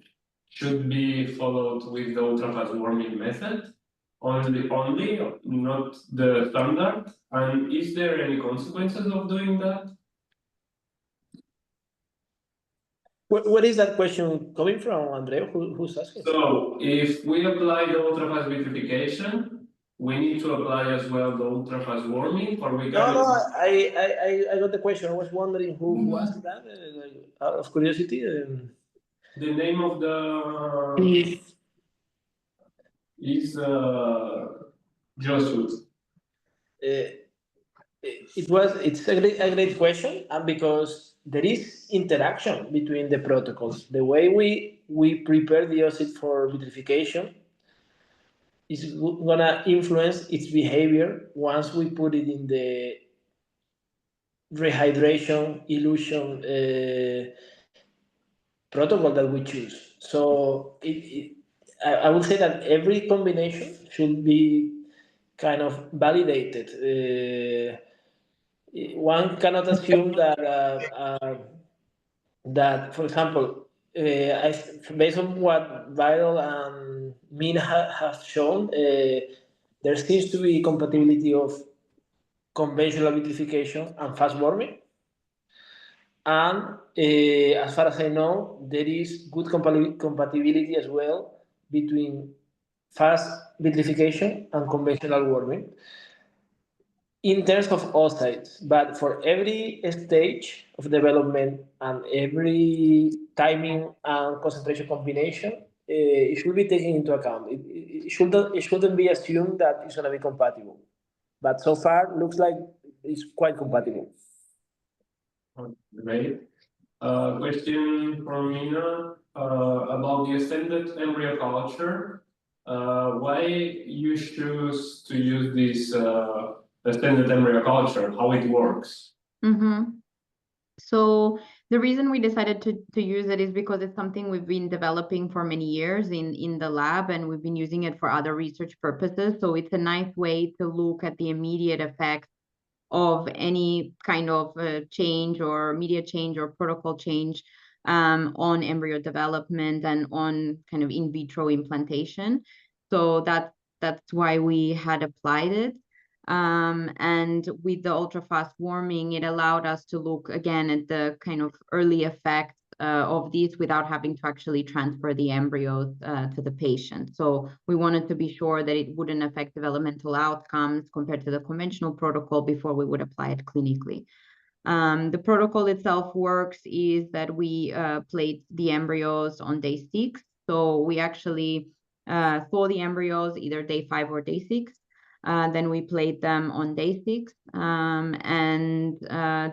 should be followed with the ultra-fast warming method only, not the standard? And is there any consequences of doing that? Where is that question coming from, Andreu? Who's asking? So if we apply the ultra-fast vitrification, we need to apply as well the ultra-fast warming, or we can... No, I got the question. I was wondering who asked that, out of curiosity. The name of the... is Josut. It's a great question, and because there is interaction between the protocols. The way we prepare the OSIT for vitrification is gonna influence its behavior once we put it in the rehydration elution protocol that we choose. So I would say that every combination should be kind of validated. One cannot assume that that, for example, based on what Viral and Mina have shown, there seems to be compatibility of conventional vitrification and fast warming. And as far as I know, there is good compatibility as well between fast vitrification and conventional warming in terms of oocytes. But for every stage of development and every timing and concentration combination, it should be taken into account. It shouldn't be assumed that it's going to be compatible. But so far, looks like it's quite compatible. Great. Question from Mina about the extended embryo culture. Why you choose to use this extended embryo culture? How it works? So the reason we decided to use it is because it's something we've been developing for many years in the lab, and we've been using it for other research purposes. So it's a nice way to look at the immediate effects of any kind of change or media change or protocol change on embryo development and on kind of in vitro implantation. So that's why we had applied it. And with the ultra-fast warming, it allowed us to look again at the kind of early effects of these without having to actually transfer the embryos to the patient. So we wanted to be sure that it wouldn't affect developmental outcomes compared to the conventional protocol before we would apply it clinically. The protocol itself works is that we plate the embryos on day 6. So we actually thaw the embryos either day 5 or day 6. Then we plate them on day 6, and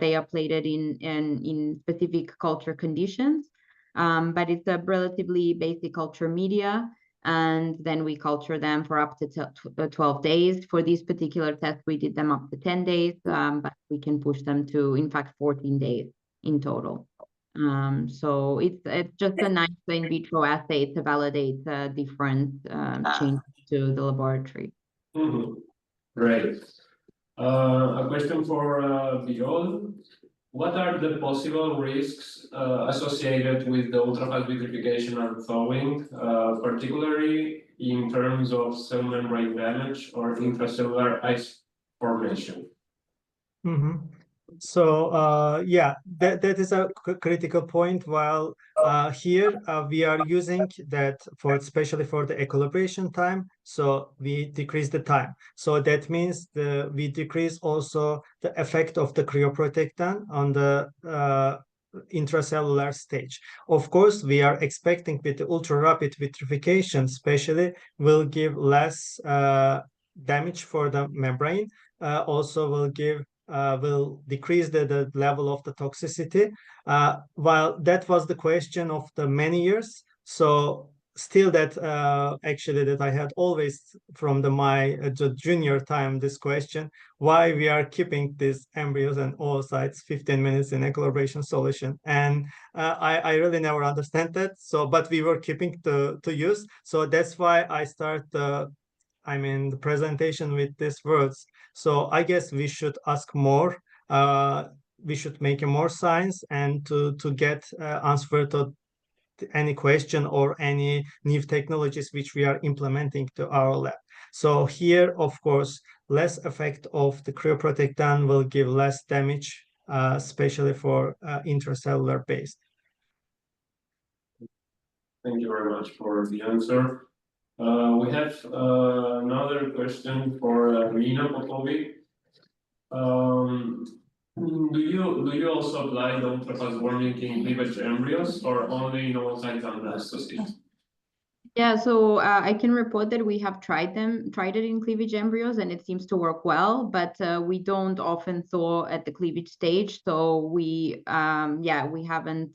they are plated in specific culture conditions. But it's a relatively basic culture media, and then we culture them for up to 12 days. For these particular tests, we did them up to 10 days, but we can push them to, in fact, 14 days in total. So it's just a nice in vitro assay to validate different changes to the laboratory. Great. A question for Birol. what are the possible risks associated with the ultrafast vitrification and thawing, particularly in terms of cell membrane damage or intracellular ice formation? Mhm. So yeah, that is a critical point. While here we are using that for especially for the equilibration time, so we decrease the time. So that means we decrease also the effect of the cryoprotectant on the intracellular stage. Of course, we are expecting with the ultra rapid vitrification, especially will give less damage for the membrane. Also will decrease the level of the toxicity. While that was the question of the many years, so still that actually that I had always from my junior time this question, why we are keeping these embryos and oocytes 15 minutes in equilibration solution, and I really never understand that. So but we were keeping to use, so that's why I start the presentation with these words. So I guess we should ask more. We should make more science and to get answer to any question or any new technologies which we are implementing to our lab. So here, of course, less effect of the cryoprotectant will give less damage, especially for intracellular based. Thank you very much for the answer. We have another question for Nina Popovic. Do you also apply the ultrafast warming in cleavage embryos or only in oocytes and blastocysts? Yeah, so I can report that we have tried it in cleavage embryos, and it seems to work well, but we don't often thaw at the cleavage stage. So we haven't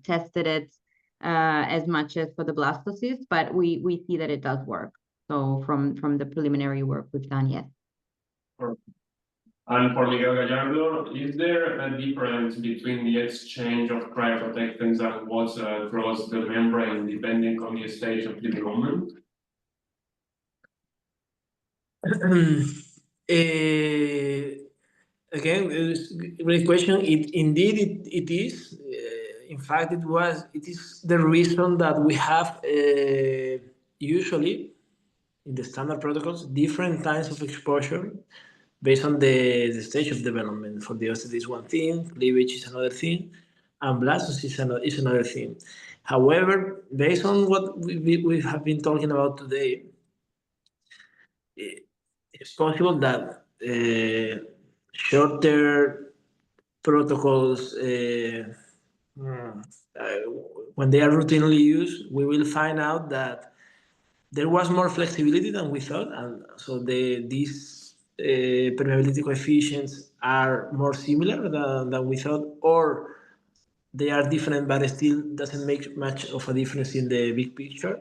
tested it as much as for the blastocysts, but we see that it does work. So from the preliminary work we've done, yes. And for Miguel Gallardo, is there a difference between the exchange of cryoprotectants and water across the membrane depending on the stage of development? Again, it's a great question. It is. In fact, it is the reason that we have usually in the standard protocols different kinds of exposure based on the stage of development. For the oocyte is one thing, cleavage is another thing, and blastocyst is another thing. However, based on what we have been talking about today, it's possible that shorter protocols, when they are routinely used, we will find out that there was more flexibility than we thought, and so these permeability coefficients are more similar than we thought, or they are different, but it still doesn't make much of a difference in the big picture.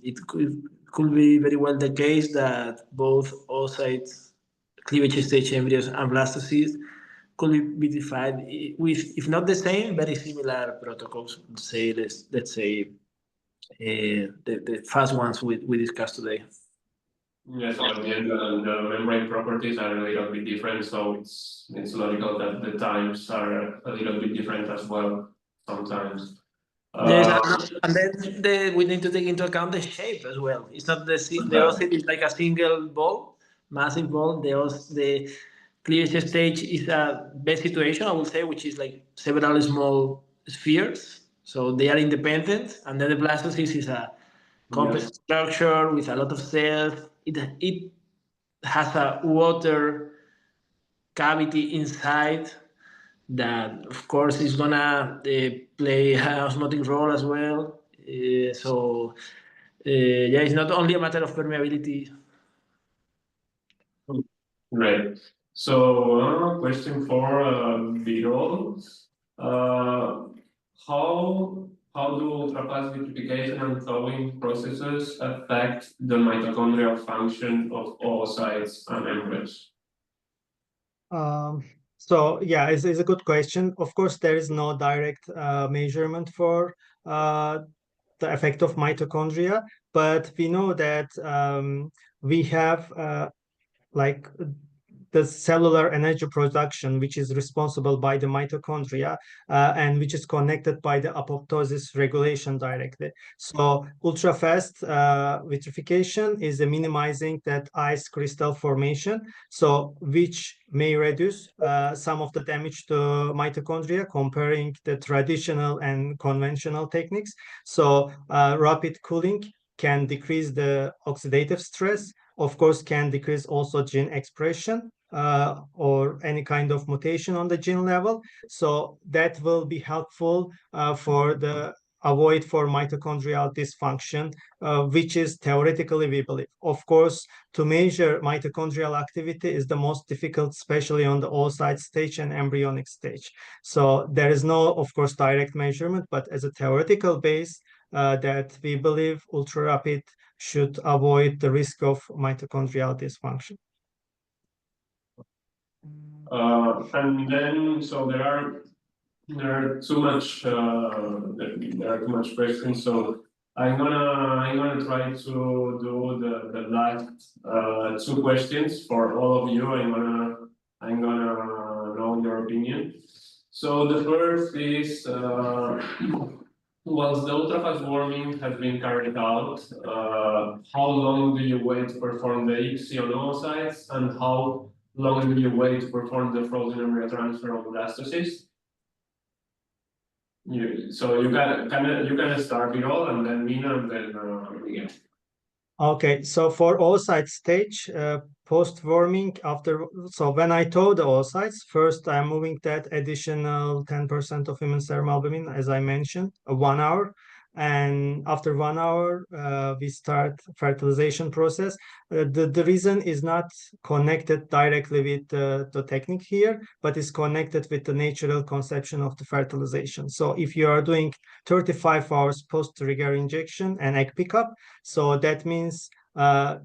It could be very well the case that both oocytes, cleavage stage embryos, and blastocysts could be defined with, if not the same, very similar protocols. Let's say the first ones we discussed today. Yeah, so at the end, the membrane properties are a little bit different, so it's logical that the times are a little bit different as well sometimes. Yes, and then we need to take into account the shape as well. It's not the oocyte is like a single ball, massive ball. The cleavage stage is a best situation, I would say, which is like several small spheres. So they are independent, and then the blastocyst is a complex structure with a lot of cells. It has a water cavity inside that, of course, is gonna play an osmotic role as well. Yeah, it's not only a matter of permeability. Great. So, question for Birol. How do ultrafast vitrification and thawing processes affect the mitochondrial function of oocytes and embryos? So yeah, it's a good question. Of course, there is no direct measurement for the effect of mitochondria, but we know that we have like the cellular energy production, which is responsible by the mitochondria and which is connected by the apoptosis regulation directly. So ultra-fast vitrification is minimizing that ice crystal formation, so which may reduce some of the damage to mitochondria comparing the traditional and conventional techniques. So rapid cooling can decrease the oxidative stress, of course, can decrease also gene expression or any kind of mutation on the gene level. So that will be helpful for the avoid for mitochondrial dysfunction, which is theoretically we believe. Of course, to measure mitochondrial activity is the most difficult, especially on the oocyte stage and embryonic stage. So there is no, of course, direct measurement, but as a theoretical base, that we believe ultra rapid should avoid the risk of mitochondrial dysfunction. And then, so there are too much questions. So I'm gonna try to do the last two questions for all of you. I'm gonna know your opinion. So the first is, once the ultrafast warming has been carried out, how long do you wait to perform the ICSI on oocytes, and how long do you wait to perform the frozen embryo transfer on blastocysts? So you can start it all, and then Mina, and then Miguel. Okay, so for oocyte stage, post-warming after, so when I thaw the oocytes, first I'm moving that additional 10% of human serum albumin, as I mentioned, 1 hour. And after 1 hour, we start fertilization process. The reason is not connected directly with the technique here, but is connected with the natural conception of the fertilization. So if you are doing 35 hours post-trigger injection and egg pickup, so that means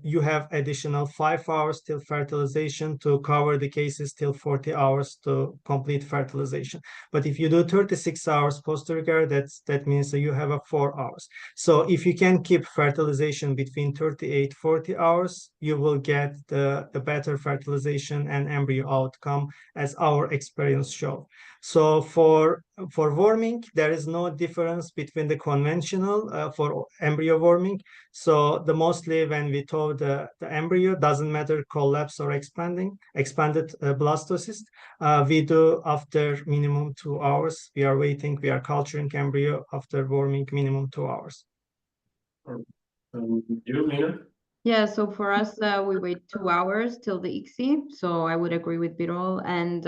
you have additional 5 hours till fertilization to cover the cases till 40 hours to complete fertilization. But if you do 36 hours post-trigger, that means that you have a 4 hours. So if you can keep fertilization between 38-40 hours, you will get the better fertilization and embryo outcome, as our experience show. So for warming, there is no difference between the conventional for embryo warming. So the mostly when we thaw the embryo, doesn't matter collapse or expanded blastocyst, we do after minimum 2 hours. We are waiting, we are culturing embryo after warming minimum 2 hours. You, Mina? Yeah, so for us, we wait 2 hours till the ICSI. So I would agree with Birol, and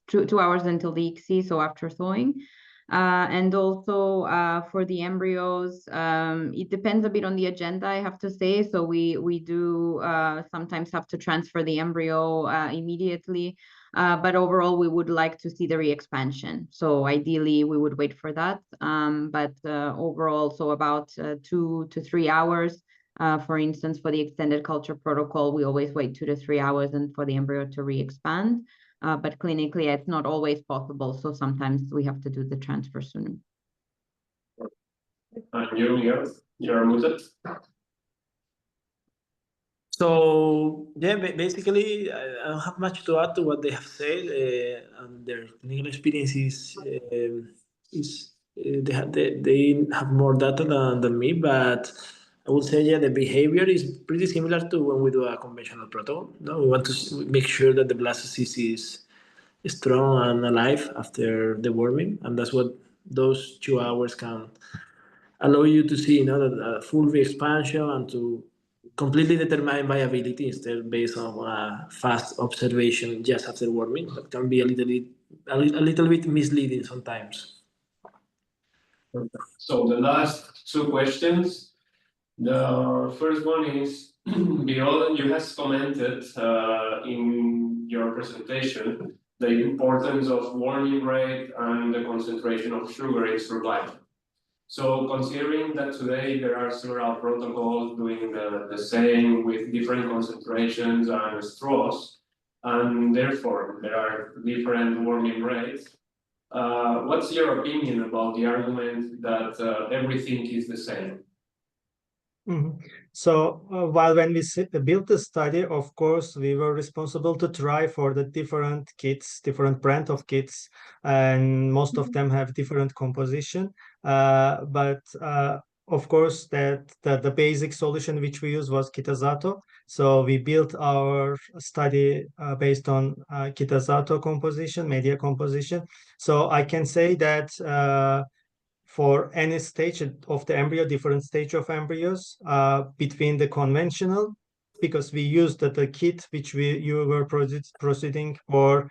2 hours until the ICSI, so after thawing. And also for the embryos, it depends a bit on the agenda, I have to say. So we do sometimes have to transfer the embryo immediately. But overall, we would like to see the re-expansion. So ideally, we would wait for that. But overall, so about 2 to 3 hours. For instance, for the extended culture protocol, we always wait 2 to 3 hours and for the embryo to re-expand. But clinically, it's not always possible. So sometimes we have to do the transfer sooner. And you, Miguel, you're muted. So yeah, basically, I don't have much to add to what they have said. And their clinical experience they have more data than me, but I would say, yeah, the behavior is pretty similar to when we do a conventional protocol. No, we want to make sure that the blastocyst is strong and alive after the warming, and that's what those 2 hours can allow you to see, that full re-expansion and to completely determine viability instead based on fast observation just after warming. That can be a little bit misleading sometimes. So the last two questions. The first one is, Birol, you have commented in your presentation the importance of warming rate and the concentration of sugar in survival. So considering that today there are several protocols doing the same with different concentrations and straws, and therefore there are different warming rates, what's your opinion about the argument that everything is the same? Mhm. So when we built the study, of course, we were responsible to try for the different kits, different brand of kits, and most of them have different composition. But of course, the basic solution which we used was Kitazato. So we built our study based on Kitazato composition, media composition. So I can say that for any stage of the embryo, different stage of embryos between the conventional, because we used the kit which you were proceeding for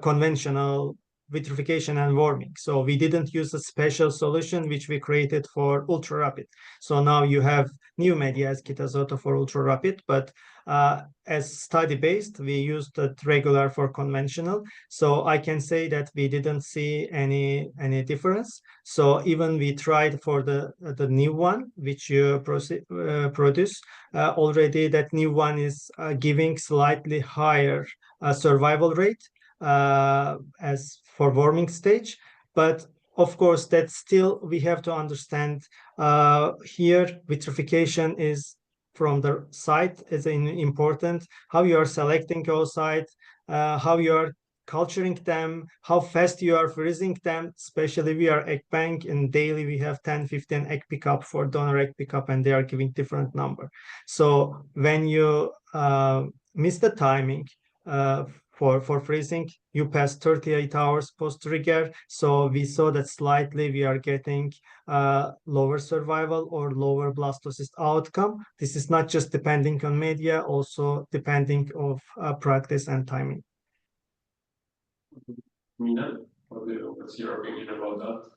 conventional vitrification and warming. So we didn't use a special solution which we created for ultra rapid. So now you have new media as Kitazoto for ultra rapid, but as study based, we used the regular for conventional. So I can say that we didn't see any difference. So even we tried for the new one which you produce already. That new one is giving slightly higher survival rate as for warming stage, but of course that still we have to understand here vitrification is from the site is important, how you are selecting your site, how you are culturing them, how fast you are freezing them. Especially we are egg bank and daily we have 10-15 egg pickup for donor egg pickup, and they are giving different number. So when you miss the timing for freezing, you pass 38 hours post trigger. So we saw that slightly we are getting lower survival or lower blastocyst outcome. This is not just depending on media, also depending of practice and timing. Mina, what's your opinion about that?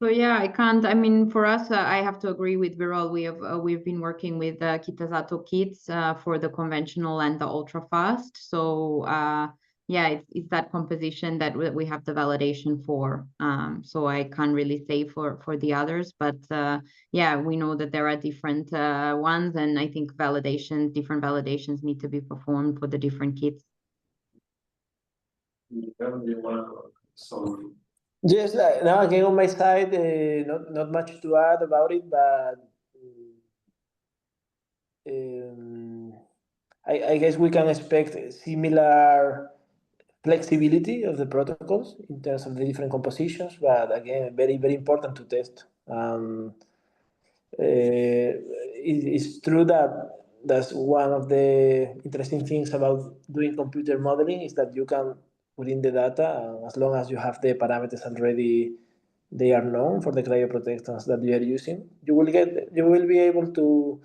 So yeah, I mean, for us, I have to agree with Viral. We've been working with Kitazato kits for the conventional and the ultra fast. So yeah, it's that composition that we have the validation for. So I can't really say for the others, but yeah, we know that there are different ones, and I think different validations need to be performed for the different kits. Yeah, do you want some? Yes, now again on my side, not much to add about it, but I guess we can expect similar flexibility of the protocols in terms of the different compositions, but again, very, very important to test. It's true that that's one of the interesting things about doing computer modeling is that you can put in the data, as long as you have the parameters already, they are known for the cryoprotectants that you are using. You will be able to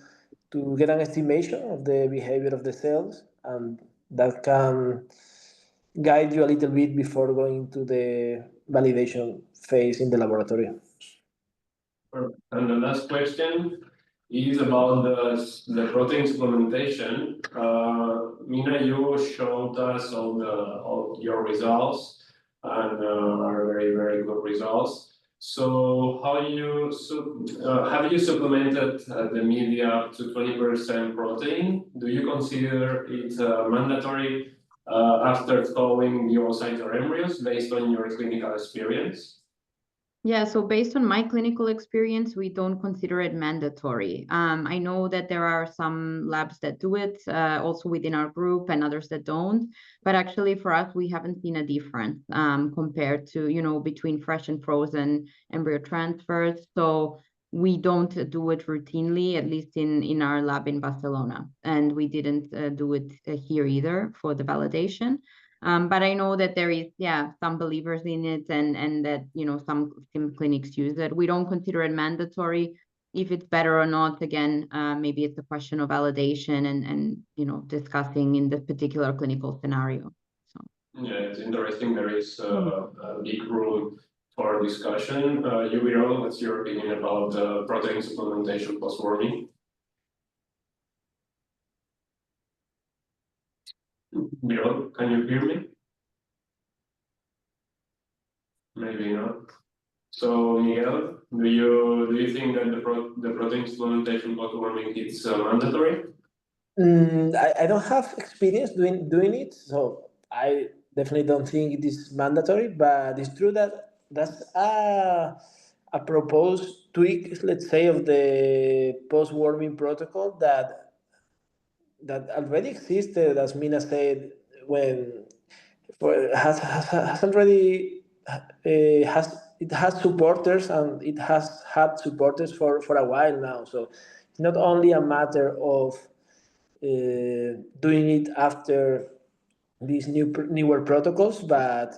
get an estimation of the behavior of the cells, and that can guide you a little bit before going to the validation phase in the laboratory. And the last question is about the protein supplementation. Mina, you showed us all your results, and are very, very good results. So how have you supplemented the media up to 20% protein? Do you consider it mandatory after thawing the oocyte or embryos based on your clinical experience? Yeah, so based on my clinical experience, we don't consider it mandatory. I know that there are some labs that do it, also within our group, and others that don't. But actually, for us, we haven't seen a difference compared to, between fresh and frozen embryo transfers. So we don't do it routinely, at least in our lab in Barcelona. And we didn't do it here either for the validation. But I know that there is, some believers in it, and that, some clinics use it. We don't consider it mandatory. If it's better or not, again, maybe it's a question of validation and discussing in the particular clinical scenario. So yeah, it's interesting. There is a big room for discussion. Viral, what's your opinion about protein supplementation post warming? Viral, can you hear me? Maybe not. So Miguel, do you think that the protein supplementation post warming is mandatory? I don't have experience doing it, so I definitely don't think it is mandatory. But it's true that that's a proposed tweak, let's say, of the post-warming protocol that already existed, as Mina said, when has already it has supporters, and it has had supporters for a while now. So it's not only a matter of doing it after these newer protocols, but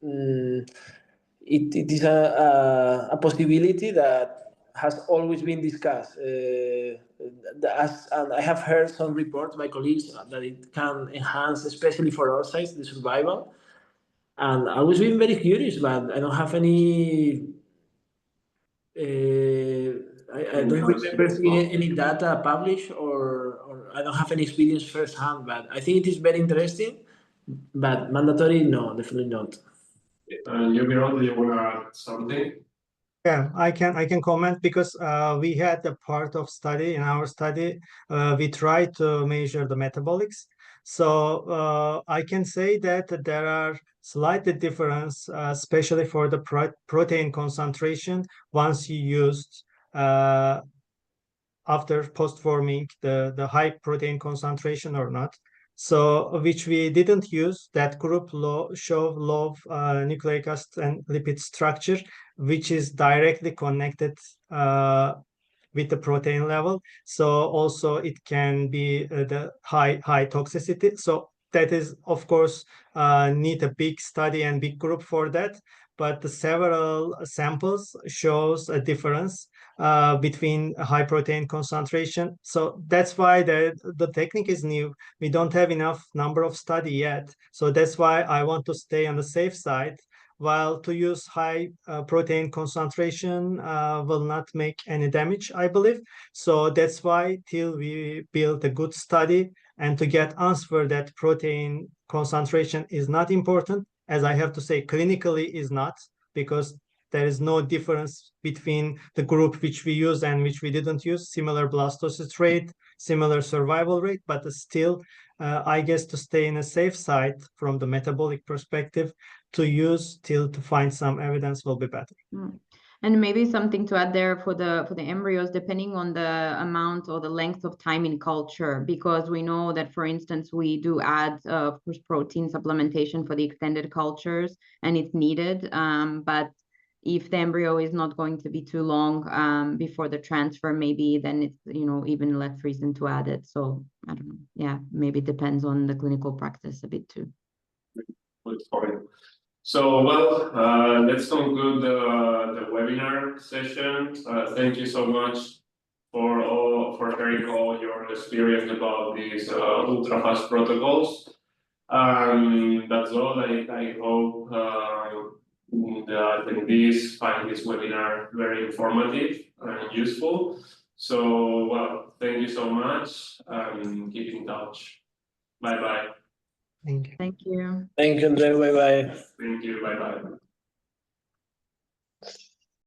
it is a possibility that has always been discussed. And I have heard some reports by colleagues that it can enhance, especially for our sites, the survival. And I was being very curious, but I don't have any. I don't remember seeing any data published, or I don't have any experience firsthand. But I think it is very interesting. But mandatory, no, definitely not. Yubiro, do you want to add something? Yeah, I can comment because we had a part of study in our study. We tried to measure the metabolics. So I can say that there are slightly difference, especially for the protein concentration once you used after post-forming the high protein concentration or not. So which we didn't use, that group show low nucleic acid and lipid structure, which is directly connected with the protein level. So also it can be the high toxicity. So that is, of course, need a big study and big group for that. But the several samples shows a difference between high protein concentration. So that's why the technique is new. We don't have enough number of study yet. So that's why I want to stay on the safe side, while to use high protein concentration will not make any damage, I believe. So that's why till we build a good study and to get answer that protein concentration is not important, as I have to say clinically is not, because there is no difference between the group which we use and which we didn't use, similar blastocyst rate, similar survival rate, but still, I guess to stay in a safe side from the metabolic perspective, to use till to find some evidence will be better. And maybe something to add there for the embryos, depending on the amount or the length of time in culture, because we know that, for instance, we do add, of course, protein supplementation for the extended cultures, and it's needed. But if the embryo is not going to be too long before the transfer, maybe then it's, even less reason to add it. So I don't know. Yeah, maybe it depends on the clinical practice a bit too. Good point. So, well, let's conclude the webinar session. Thank you so much for sharing all your experience about these ultra-fast protocols. That's all. I hope the attendees find this webinar very informative and useful. So, well, thank you so much, and keep in touch. Bye-bye. Thank you. Thank you. Thank you, Andrea. Bye bye. Thank you. Bye-bye.